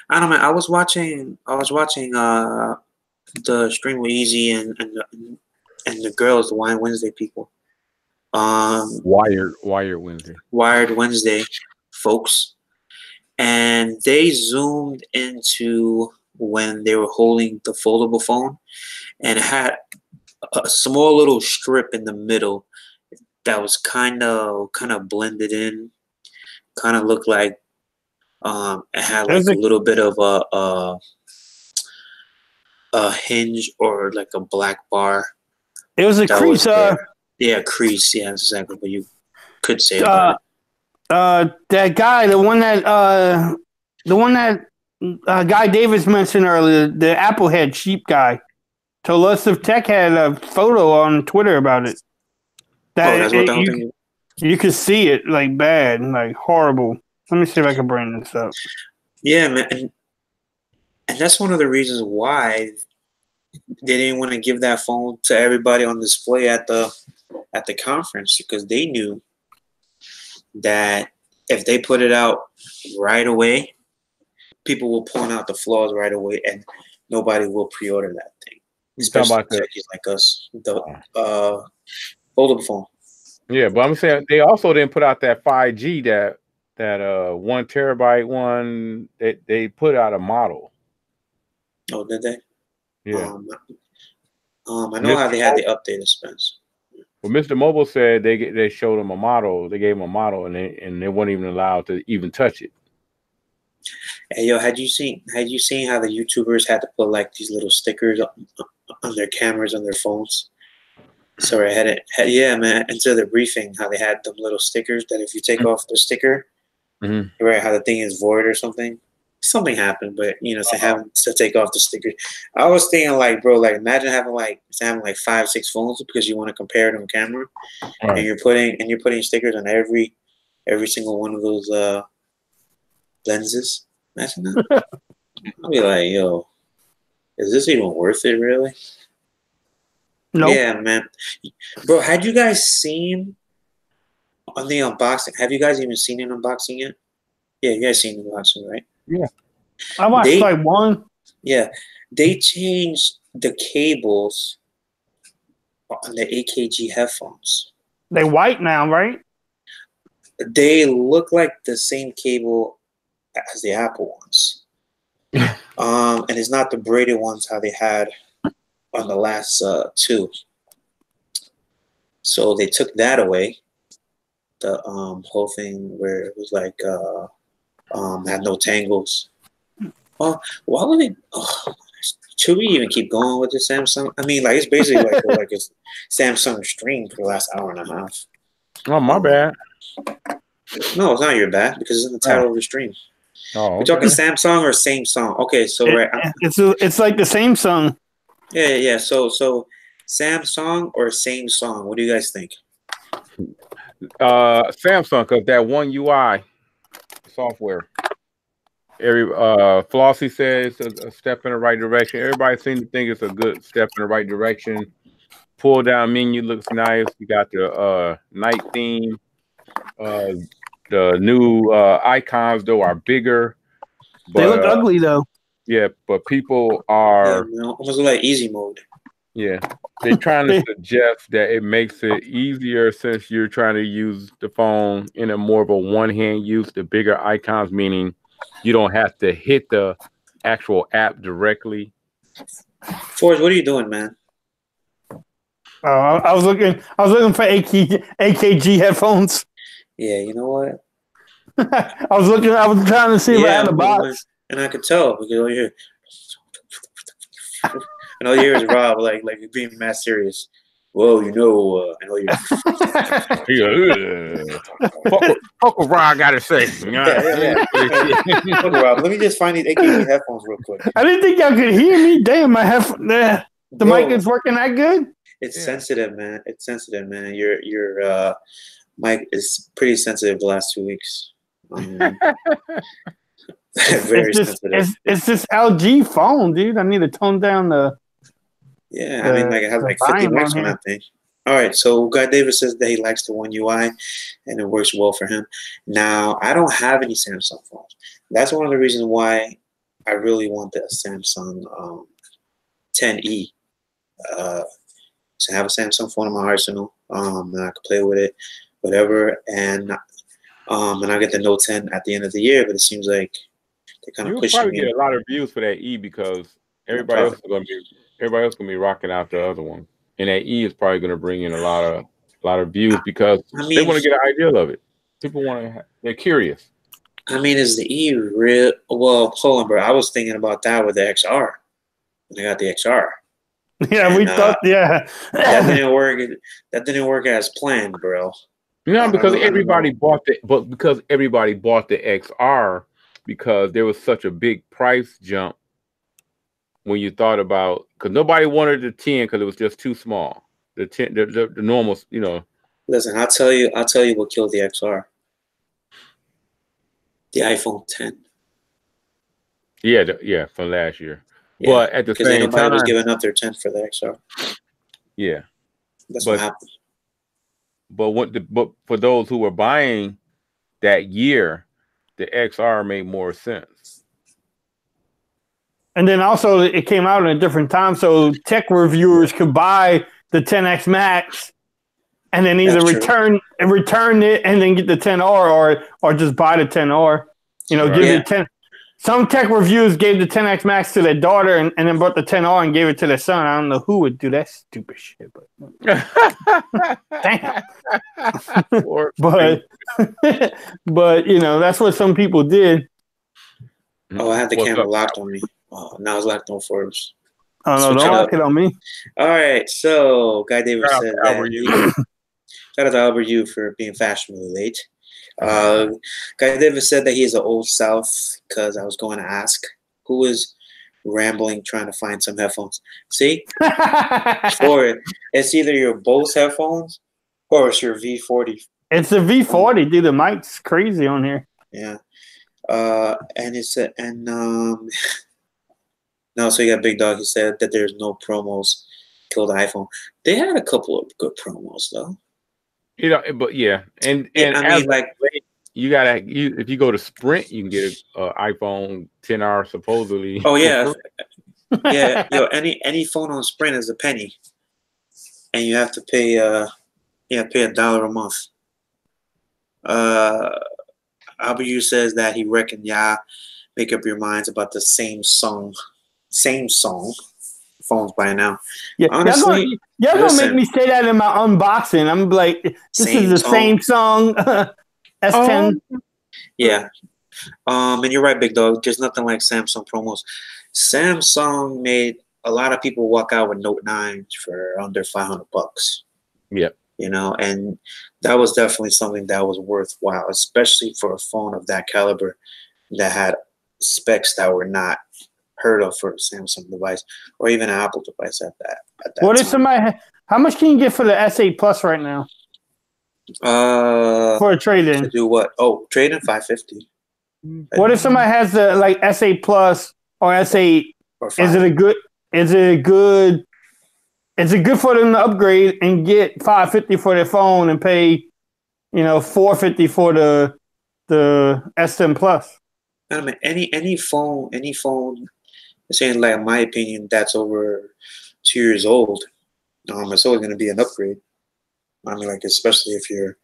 I don't know, man. I was watching the stream with Easy and the girls, the Wine Wednesday people. Wired Wednesday. Wired Wednesday folks. And they zoomed into when they were holding the foldable phone, and it had a small little strip in the middle that was kind of blended in, kind of looked like it had like a little bit of a hinge or like a black bar. It was a crease. Yeah, crease. Yeah, that's exactly what you could say about it. That guy, the one that Guy Davis mentioned earlier, the Applehead sheep guy, told us if Tech had a photo on Twitter about it. That's what the whole thing is. You could see it like bad, like horrible. Let me see if I can bring this up. Yeah, man, and that's one of the reasons why they didn't want to give that phone to everybody on display at the conference, because they knew that if they put it out right away, people will point out the flaws right away, and nobody will pre-order that thing. Especially techies like us, the foldable phone. Yeah, but I'm saying they also didn't put out that 5G that 1 terabyte one. They put out a model. Oh, did they? Yeah. I know how they had the updated specs. Well, Mr. Mobile said they showed him a model. They gave him a model, and they weren't even allowed to even touch it. Hey, yo, had you seen how the YouTubers had to put like these little stickers on their cameras on their phones? Sorry, yeah, man. Into the briefing, how they had them little stickers that if you take off the sticker, right, how the thing is void or something. Something happened, but to have to take off the stickers. I was thinking, like, bro, like imagine having like 5-6 phones because you want to compare it on camera, right, and you're putting stickers on every single one of those lenses. Imagine that. I'll be like, yo, is this even worth it, really? No. Nope. Yeah, man. Bro, had you guys seen on the unboxing? Have you guys even seen an unboxing yet? Yeah, you guys seen the unboxing, right? Yeah. I watched like one. Yeah. They changed the cables on the AKG headphones. They white now, right? They look like the same cable as the Apple ones. And it's not the braided ones how they had on the last two. So they took that away. The whole thing where it was like had no tangles. Well, why would they? Should we even keep going with the Samsung? I mean, like it's basically like a Samsung stream for the last hour and a half. Oh, my bad. No, it's not your bad because it's in the title of the stream. Oh, okay. We're talking Samsung or same song. Okay, so it's like the same song. Yeah. So Samsung or same song? What do you guys think? Samsung, because that One UI software. Flossie says a step in the right direction. Everybody seems to think it's a good step in the right direction. Pull down menu looks nice. You got the night theme. The new icons though are bigger. But, they look ugly though. Yeah, but people are almost like easy mode. Yeah, they're trying to suggest that it makes it easier since you're trying to use the phone in a more of a one-hand use. The bigger icons, meaning you don't have to hit the actual app directly. Forrest, what are you doing, man? I was looking for AKG headphones. Yeah, you know what? I was trying to see if I had a box. And I could tell because all you hear, and all you hear is Rob like being mad serious. Well, I know you're. Fuck what Rob got to say. Yeah. Fuck Rob. Let me just find these AKG headphones real quick. I didn't think y'all could hear me. Damn, my the mic is working that good. It's Yeah. sensitive, man. It's sensitive, man. Your mic is pretty sensitive the last 2 weeks. Very sensitive. It's this LG phone, dude. I need to tone down the. Yeah, I mean, like it has the like 50 volume mics on on here. that thing. All right, so Guy Davis says that he likes the One UI, and it works well for him. Now, I don't have any Samsung phones. That's one of the reasons why I really want the Samsung 10e. To have a Samsung phone in my arsenal, and I could play with it, whatever, and I get the Note 10 at the end of the year. But it seems like they're kind of You'll pushing probably me. get a lot of views for that E because everybody else is gonna be rocking out the other one, and that E is probably gonna bring in a lot of views because I they mean, want to get an idea of it. People they're curious. I mean, is the E real? Well, hold on, bro. I was thinking about that with the XR. When I got the XR. Yeah, And, we thought. Yeah, that didn't work. That didn't work as planned, bro. No, because I don't everybody know. because everybody bought the XR because there was such a big price jump when you thought about because nobody wanted the 10 because it was just too small. The 10, the normal, you know. Listen, I'll tell you what killed the XR. The iPhone 10. Yeah, from last year. Yeah, but at the because same nobody time, was giving up their 10 for the XR. Yeah, That's what happened. But for those who were buying that year, the XR made more sense. and then also it came out at a different time, so tech reviewers could buy the 10X Max and then either return it and then get the 10R or just buy the 10R. You know, give it 10. Some tech reviewers gave the 10X Max to their daughter and then brought the 10R and gave it to their son. I don't know who would do that stupid shit, but damn. but you know, that's what some people did. Oh, I had the camera locked on me. Oh, now it's locked on Forbes. Oh no, don't lock it on me. All right, so Guy Davis said that. Shout out to Albert U for being fashionably late. Guy Davis said that he is an old South because I was going to ask who was rambling trying to find some headphones. See? Or it's either your Bose headphones or it's your V40. It's the V40, dude. The mic's crazy on here. Yeah. And it said, no, so you got Big Dog. He said that there's no promos. Killed the iPhone. They had a couple of good promos though. You know, but yeah, and I mean, like if you go to Sprint, you can get an iPhone 10R supposedly. Oh yeah, yeah. Yo, any phone on Sprint is a penny, and you have to pay $1 a month. Abu says that he reckoned make up your minds about the same song phones by now. Yeah, honestly, y'all gonna make me say that in my unboxing. I'm like, this is the same song. S10. Yeah. And you're right, Big Dog. There's nothing like Samsung promos. Samsung made a lot of people walk out with Note 9 for under $500. Yeah. You know, and that was definitely something that was worthwhile, especially for a phone of that caliber that had specs that were not heard of for a Samsung device or even an Apple device at that what time. If somebody? How much can you get for the S8 Plus right now? For a trade-in. To do what? Oh, trade-in $550. What if somebody has the like S8 Plus or S8? Is it good for them to upgrade and get $550 for their phone and pay, $450 for the S10 Plus? I mean, any phone, saying like in my opinion, that's over 2 years old, it's always going to be an upgrade. I mean, like especially if you're,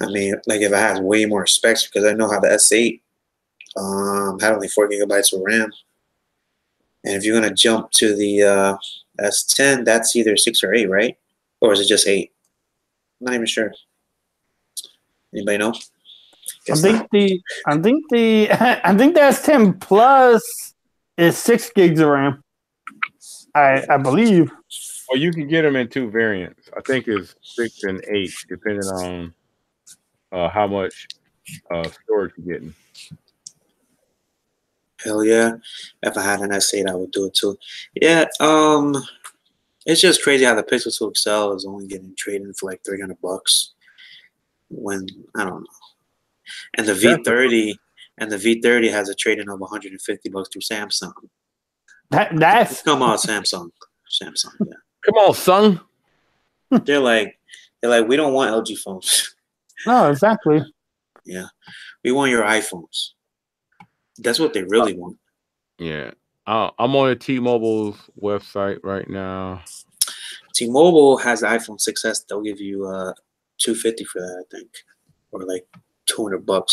like if it has way more specs, because I know how the S8 had only 4 gigabytes of RAM, and if you're going to jump to the S10, that's either 6 or 8, right? Or is it just 8? I'm not even sure. Anybody know? I think the S10 Plus is 6 gigs of RAM. I believe. Well, you can get them in 2 variants. I think it's 6 and 8, depending on how much storage you're getting. Hell yeah! If I had an S8, I would do it too. Yeah. It's just crazy how the Pixel 2 XL is only getting traded for like $300 when I don't know. And the V30 has a trade-in of $150 through Samsung. That's Come on, Samsung, yeah. Come on, son. They're like, we don't want LG phones. no, exactly. Yeah, we want your iPhones. That's what they really want. Yeah. I'm on the T-Mobile's website right now. T-Mobile has the iPhone 6s. They'll give you $250 for that, I think, or like $200.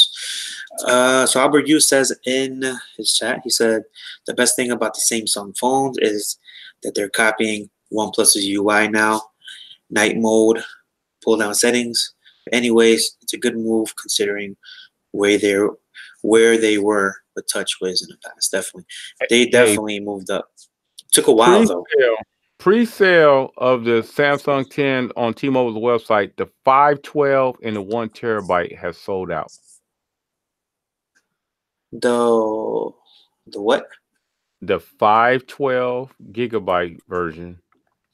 So Albert Yu says in his chat, he said the best thing about the Samsung phones is that they're copying OnePlus's UI now. Night mode, pull down settings. Anyways, it's a good move considering where they were with TouchWiz in the past. Definitely, they definitely moved up. Took a while though. Pre-sale of the Samsung 10 on T-Mobile's website, the 512 and the 1 terabyte has sold out. The what? The 512 gigabyte version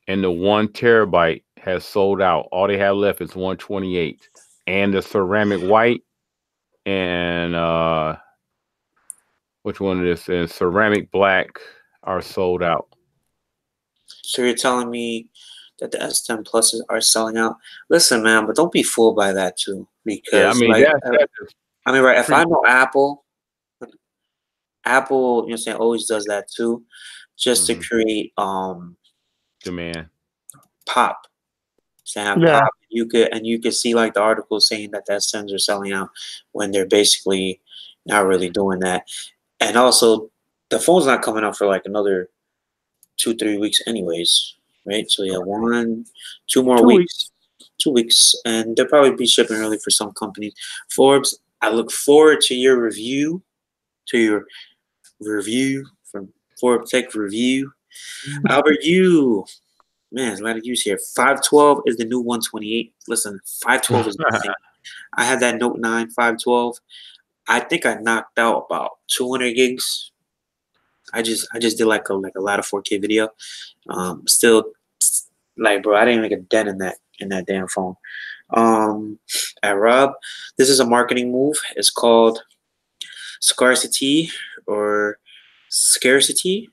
and the 1 terabyte has sold out. All they have left is 128, and the ceramic white and which one is this? And ceramic black are sold out. So you're telling me that the S10 Pluses are selling out? Listen, man, but don't be fooled by that too, because Yeah, I mean, like, right? If I know Apple, you know what I'm saying, always does that too, just to create demand. pop. Pop. You could see like the articles saying that the S10s are selling out when they're basically not really doing that. And also, the phone's not coming out for like another 2-3 weeks anyways, right? So yeah, 2 more weeks. 2 weeks, and they'll probably be shipping early for some companies. Forbes, I look forward to your review, from Forbes Tech Review. Albert Yu, man, there's a lot of use here. 512 is the new 128. Listen, 512 is nothing. I had that Note 9 512. I think I knocked out about 200 gigs. I just did like a lot of 4K video. Still, like, bro, I didn't make a dent in that damn phone. At Rob, this is a marketing move. It's called scarcity or scarcity.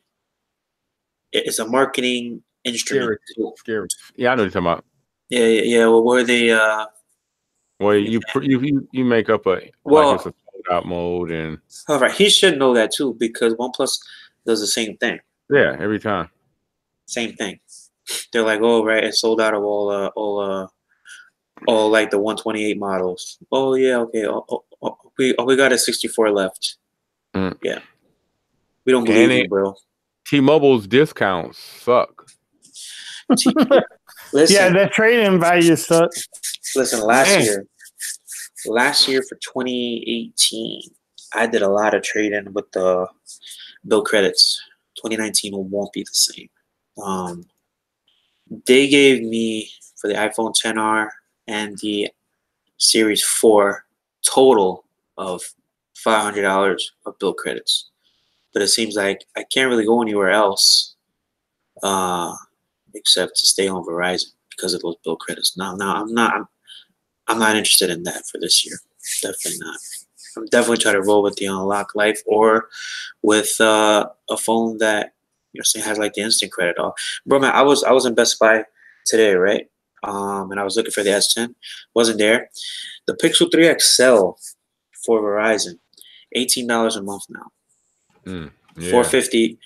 It's a marketing instrument. Scary. Yeah, I know what you're talking about. Yeah. Well, where they well, you make up like it's a sold out mode, and all right, he should know that too, because OnePlus does the same thing. Yeah, every time. Same thing. They're like, oh right, it's sold out of all like the 128 models. Oh yeah, okay. We got a 64 left. Yeah. We don't believe you, bro. T-Mobile's discounts suck. Listen, yeah, their trade-in value sucks. Listen, last year for 2018, I did a lot of trading with the bill credits. 2019 won't be the same. They gave me for the iPhone XR and the Series 4 total of $500 of bill credits. But it seems like I can't really go anywhere else except to stay on Verizon because of those bill credits. No, I'm not interested in that for this year. Definitely not. I'm definitely trying to roll with the Unlock Life or with a phone that has like the instant credit off. Bro, man, I was in Best Buy today, right? And I was looking for the S10. Wasn't there. The Pixel 3 XL for Verizon, $18 a month now. Yeah. $450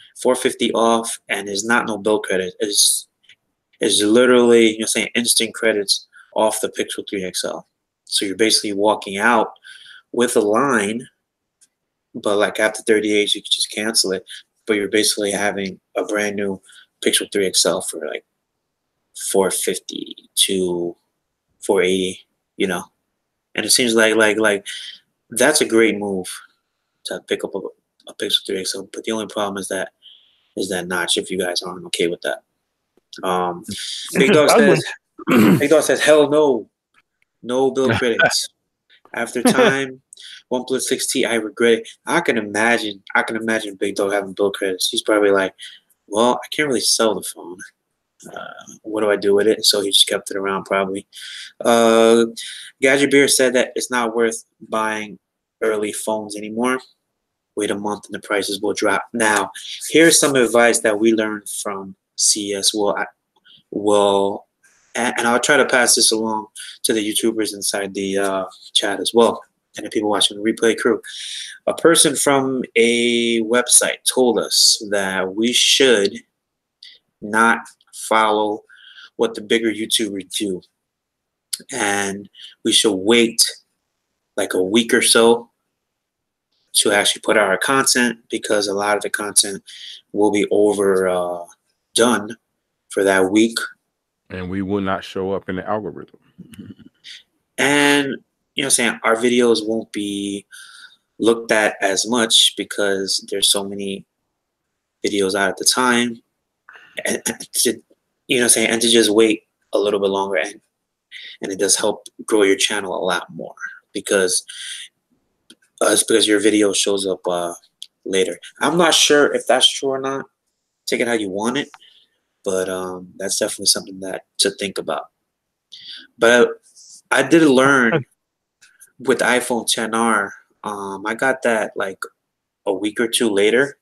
off, and there's not no bill credit. It's literally instant credits off the Pixel 3 XL. So you're basically walking out with a line, but like after 30 days you can just cancel it. But you're basically having a brand new Pixel 3 XL for like $450 to $480, And it seems like that's a great move to pick up a Pixel 3 XL. But the only problem is that notch. If you guys aren't okay with that, Big Dog says, hell no bill credits. After time, OnePlus 6T, I regret it. I can imagine Big Dog having bill credits. He's probably like, well, I can't really sell the phone. What do I do with it? So he just kept it around probably. Gadget Beer said that it's not worth buying early phones anymore. Wait a month and the prices will drop. Now, here's some advice that we learned from CES. And I'll try to pass this along to the YouTubers inside the chat as well, and the people watching the replay crew. A person from a website told us that we should not follow what the bigger YouTubers do, and we should wait like a week or so to actually put out our content, because a lot of the content will be overdone for that week, and we will not show up in the algorithm. And saying our videos won't be looked at as much because there's so many videos out at the time, and to just wait a little bit longer, and it does help grow your channel a lot more, because it's because your video shows up later. I'm not sure if that's true or not. Take it how you want it, but that's definitely something to think about. But I did learn with the iPhone XR. I got that like a week or two later,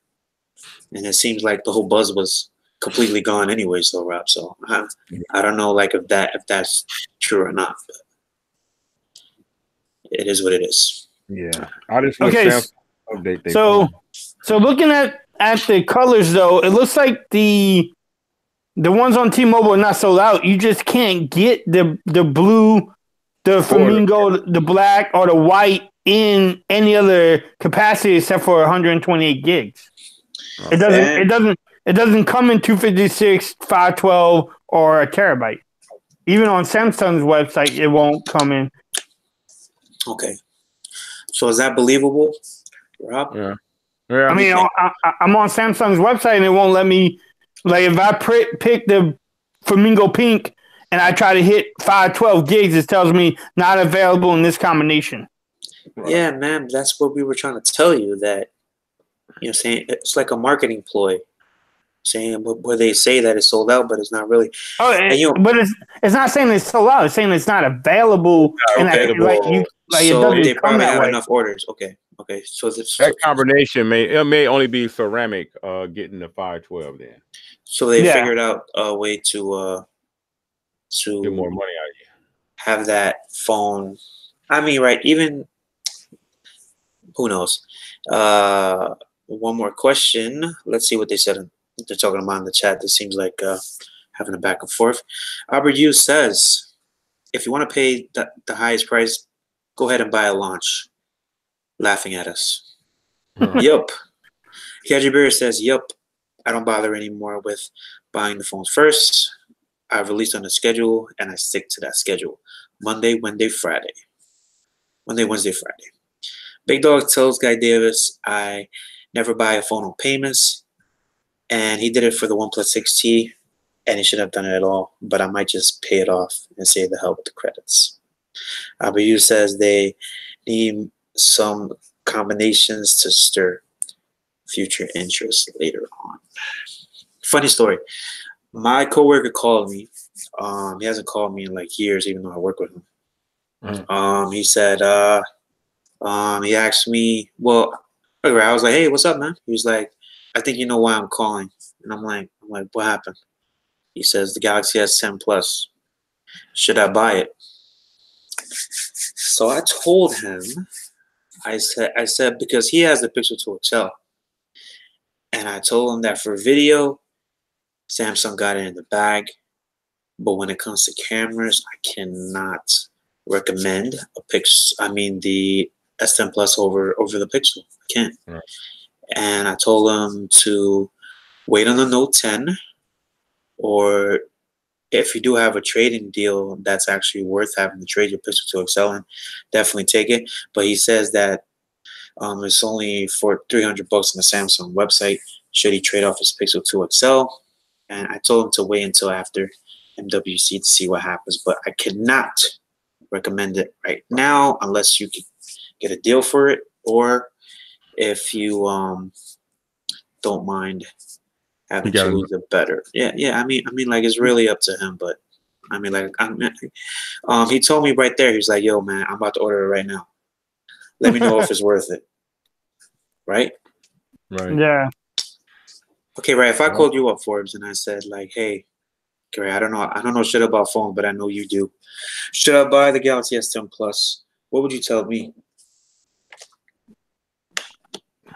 and it seems like the whole buzz was completely gone anyway. So Rob, so I don't know like if that's true or not, but it is what it is. Yeah, I just update. So looking at the colors though, it looks like the ones on T-Mobile are not sold out. You just can't get the blue, the flamingo, the black, or the white in any other capacity except for 128 gigs. It doesn't come in 256, 512, or a terabyte. Even on Samsung's website, it won't come in. Okay. So is that believable, Rob? Yeah. I mean, I'm on Samsung's website and it won't let me. Like if I pick the flamingo pink and I try to hit 512 gigs, it tells me not available in this combination. Yeah, man, that's what we were trying to tell you, that saying it's like a marketing ploy, saying where they say that it's sold out, but it's not really. But it's not saying it's sold out. It's saying it's not available. So they probably have enough orders. Okay. So that combination may only be ceramic getting the 512 then. So they figured out a way to get more money out of you. Have that phone. I mean, right? Even who knows? One more question. Let's see what they said. They're talking about in the chat. This seems like having a back and forth. Albert Hughes says, if you want to pay the highest price, go ahead and buy a launch. Laughing at us. Yup. Gadget Bear says, yup. I don't bother anymore with buying the phones first. I've released on a schedule and I stick to that schedule. Monday, Wednesday, Friday. Big Dog tells Guy Davis, I never buy a phone on payments. And he did it for the OnePlus 6T, and he should have done it at all. But I might just pay it off and save the hell with the credits. Abu says they need some combinations to stir future interest later on. Funny story. My coworker called me. He hasn't called me in like years, even though I work with him. He said, he asked me, well, I was like, hey, what's up, man? He was like, I think you know why I'm calling. And I'm like, what happened? He says, the Galaxy S10 Plus. Should I buy it? So I told him, I said, because he has the Pixel 2 XL. And I told him that for video, Samsung got it in the bag. But when it comes to cameras, I cannot recommend the S10 Plus over the Pixel. I can't. Right. And I told him to wait on the Note 10, or if you do have a trading deal that's actually worth having to trade your Pixel 2 XL in, definitely take it. But he says that it's only for $300 on the Samsung website should he trade off his Pixel 2 XL. And I told him to wait until after MWC to see what happens. But I cannot recommend it right now unless you can get a deal for it, or if you don't mind having choose the better. Yeah. I mean, like it's really up to him, but I mean, like, he told me right there. He's like, "Yo, man, I'm about to order it right now. Let me know if it's worth it." Right? Right. Yeah. Okay, right. If I called you up, Forbes, and I said, like, "Hey, Gary, I don't know shit about phone, but I know you do. Should I buy the Galaxy S10 Plus?" What would you tell me?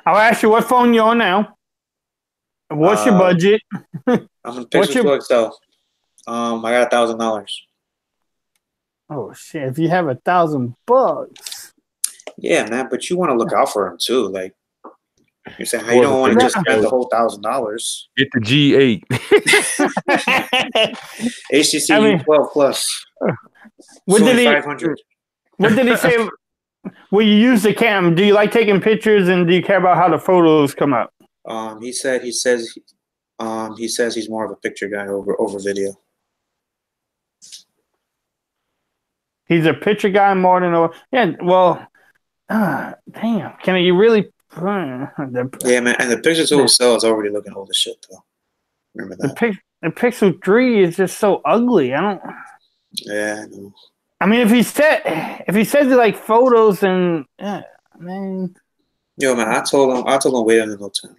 I'll ask you what phone you're on now. What's your budget? I'm on Pixel 2 XL. I got $1,000. Oh shit! If you have $1,000. Yeah, man, but you want to look out for him too. Like you're saying, how you don't want to just spend the whole $1,000. Get the G8. HTC U12 Plus. What did he? 500. What did he say? Will you use the cam? Do you like taking pictures, and do you care about how the photos come out? He says he's more of a picture guy over video. He's a picture guy more than yeah. Well, damn. Can you really? Yeah, man. And the Pixel 2 XL is already looking old as shit, though. Remember that. The Pixel 3 is just so ugly. I don't. Yeah, I know. I mean, if he says it like photos and man. Yo, man, I told him wait until no time.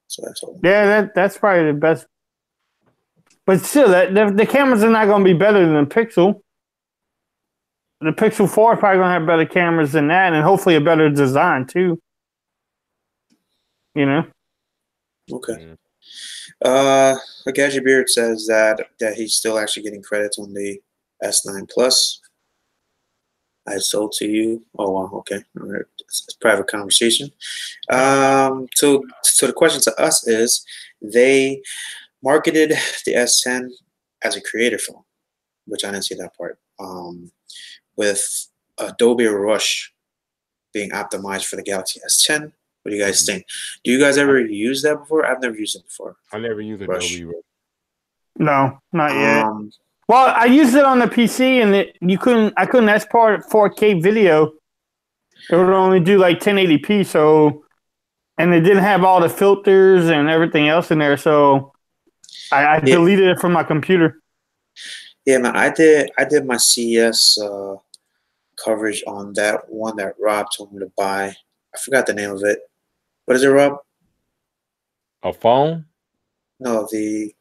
So I told him. Yeah, that's probably the best. But still, the cameras are not going to be better than the Pixel. The Pixel 4 is probably going to have better cameras than that, and hopefully a better design too. You know. Okay. Gadget Beard says that he's still actually getting credits on the S9 Plus. I sold to you. Oh wow, okay. All right. It's a private conversation. So the question to us is, they marketed the S10 as a creator phone, which I didn't see that part. With Adobe Rush being optimized for the Galaxy S10. What do you guys think? Do you guys ever use that before? I've never used it before. I never used Adobe Rush. No, not yet. Well, I used it on the PC, and I couldn't export 4K video. It would only do like 1080p. So, and it didn't have all the filters and everything else in there. So, I deleted it from my computer. Yeah, man, I did my CES coverage on that one that Rob told me to buy. I forgot the name of it. What is it, Rob? A phone? No, the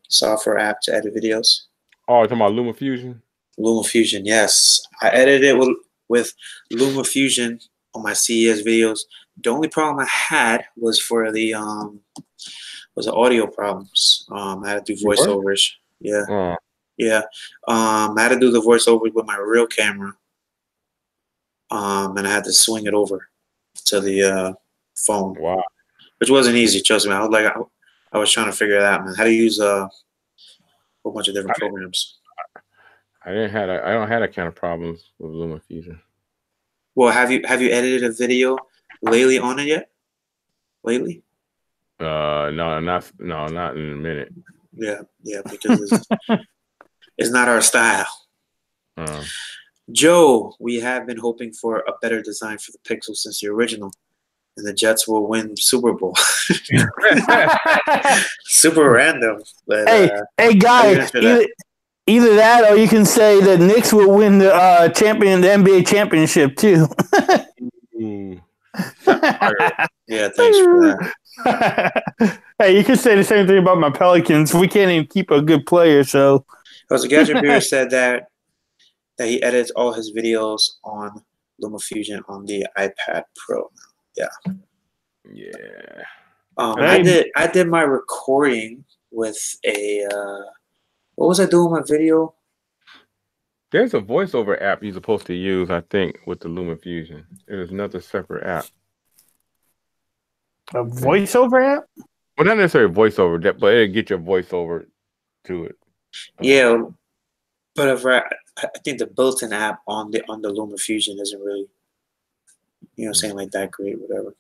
software app to edit videos. Oh, you're talking about LumaFusion? LumaFusion, yes. I edited it with LumaFusion on my CES videos. The only problem I had was for the audio problems. I had to do voiceovers. Yeah. Yeah. I had to do the voiceovers with my real camera. And I had to swing it over to the phone. Wow. Which wasn't easy, trust me. I was trying to figure it out, man. How to use a whole bunch of different programs. I don't have that kind of problems with LumaFusion. Well, have you edited a video lately on it yet? Lately? No, not in a minute. Yeah, because it's not our style. Joe, we have been hoping for a better design for the Pixel since the original, and the Jets will win Super Bowl. Super random. But, hey, guys, either that or you can say that Knicks will win the NBA championship too. Yeah, thanks for that. Hey, you can say the same thing about my Pelicans. We can't even keep a good player, so. Also, Gadget Beer said that he edits all his videos on LumaFusion on the iPad Pro. Yeah. Yeah. I did my recording with a what was I doing my video? There's a voiceover app you're supposed to use, I think, with the LumaFusion. There's another separate app. A voiceover app? Well, not necessarily voiceover, but it'll get your voiceover to it. Yeah, but I think the built-in app on the LumaFusion isn't really, saying like that great, whatever.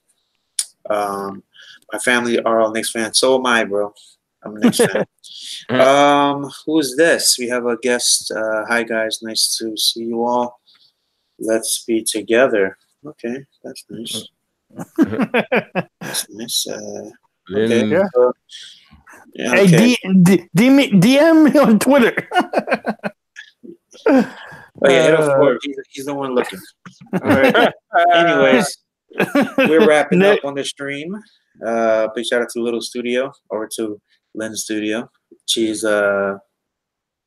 My family are all Knicks fans. So am I, bro. I'm a Knicks fan. Who's this? We have a guest. Hi, guys. Nice to see you all. Let's be together. Okay, that's nice. That's nice. Okay. Yeah, Hey, okay. DM me on Twitter. Oh yeah, hit up Forbes. He's the one looking. All right. Anyways, we're wrapping up on the stream. Big shout out to Little Studio or to Lynn Studio. She's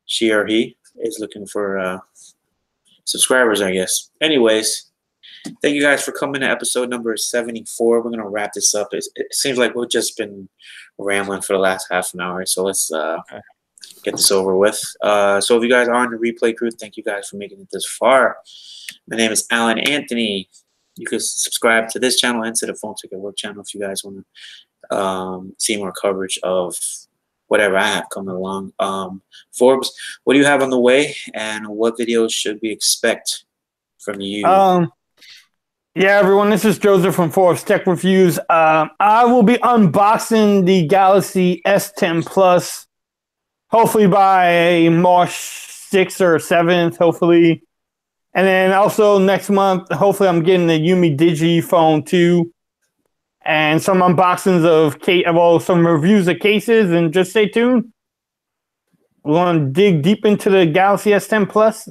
she or he is looking for subscribers, I guess. Anyways, thank you guys for coming to episode number 74. We're gonna wrap this up. It seems like we've just been rambling for the last half an hour, so let's get this over with. So if you guys are on the replay crew, thank you guys for making it this far. My name is Alan Anthony. You can subscribe to this channel and to the Phone Ticket Work channel if you guys want to see more coverage of whatever I have coming along. Forbes, what do you have on the way, and what videos should we expect from you? Yeah, everyone, this is Joseph from Forbes Tech Reviews. I will be unboxing the Galaxy S10 Plus, hopefully by March 6th or 7th, hopefully. And then also next month, hopefully I'm getting the Yumi Digi phone too. And some unboxings of some reviews of cases, and just stay tuned. We're going to dig deep into the Galaxy S10 Plus.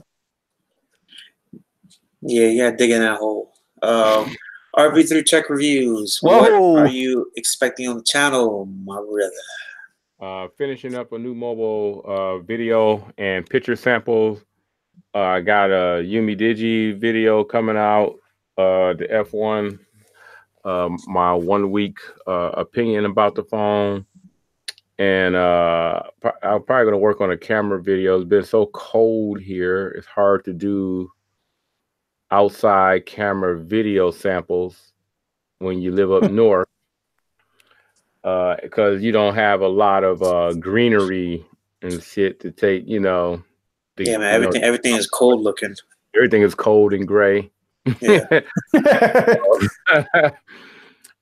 Yeah, dig in that hole. RV3 Tech Reviews. Whoa. What are you expecting on the channel, my brother? Finishing up a new mobile video and picture samples. I got a Yumi Digi video coming out, the F1, my 1 week opinion about the phone. And I'm probably going to work on a camera video. It's been so cold here. It's hard to do outside camera video samples when you live up north, because you don't have a lot of greenery and shit to take, Yeah, man, everything is cold looking. Everything is cold and gray. Yeah.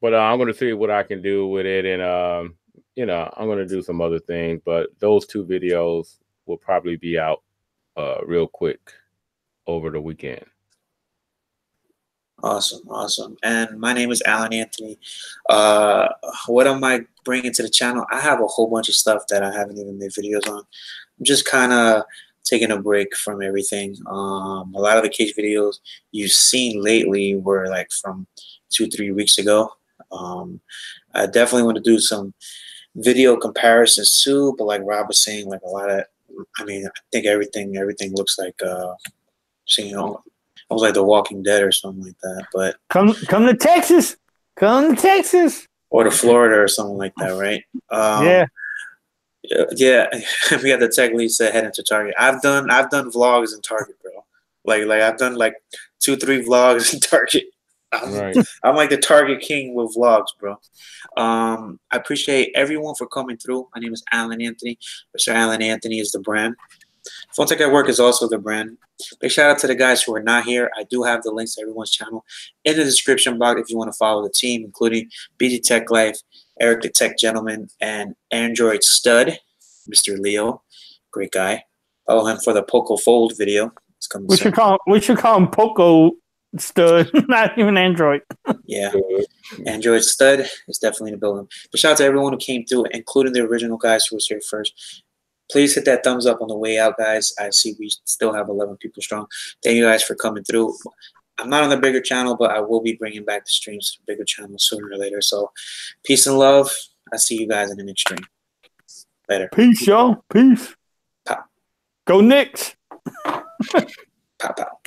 But I'm going to see what I can do with it, and I'm going to do some other things. But those two videos will probably be out real quick over the weekend. Awesome. And my name is Alan Anthony. What am I bringing to the channel? I have a whole bunch of stuff that I haven't even made videos on. I'm just kind of taking a break from everything. A lot of the case videos you've seen lately were like from 2-3 weeks ago. I definitely want to do some video comparisons too, but like Rob was saying, like I think everything looks like I was like The Walking Dead or something like that. But come to Texas. Come to Texas. Or to Florida or something like that, right? Yeah. Yeah. We got the tech lead said heading to Target. I've done vlogs in Target, bro. Like I've done like 2-3 vlogs in Target. I'm like the Target king with vlogs, bro. I appreciate everyone for coming through. My name is Alan Anthony. Mr. Alan Anthony is the brand. Phone Tech at Work is also the brand. Big shout out to the guys who are not here. I do have the links to everyone's channel in the description box if you want to follow the team, including BG Tech Life, Eric the Tech Gentleman, and Android Stud, Mr. Leo. Great guy. Follow him for the Poco Fold video. It's coming soon. We should call him Poco Stud, not even Android. Yeah. Android Stud is definitely in the building. But shout out to everyone who came through, including the original guys who was here first. Please hit that thumbs up on the way out, guys. I see we still have 11 people strong. Thank you guys for coming through. I'm not on the bigger channel, but I will be bringing back the streams to the bigger channel sooner or later. So peace and love. I'll see you guys in the next stream. Later. Peace, y'all. Peace. Pow. Go Knicks. Pow, pow.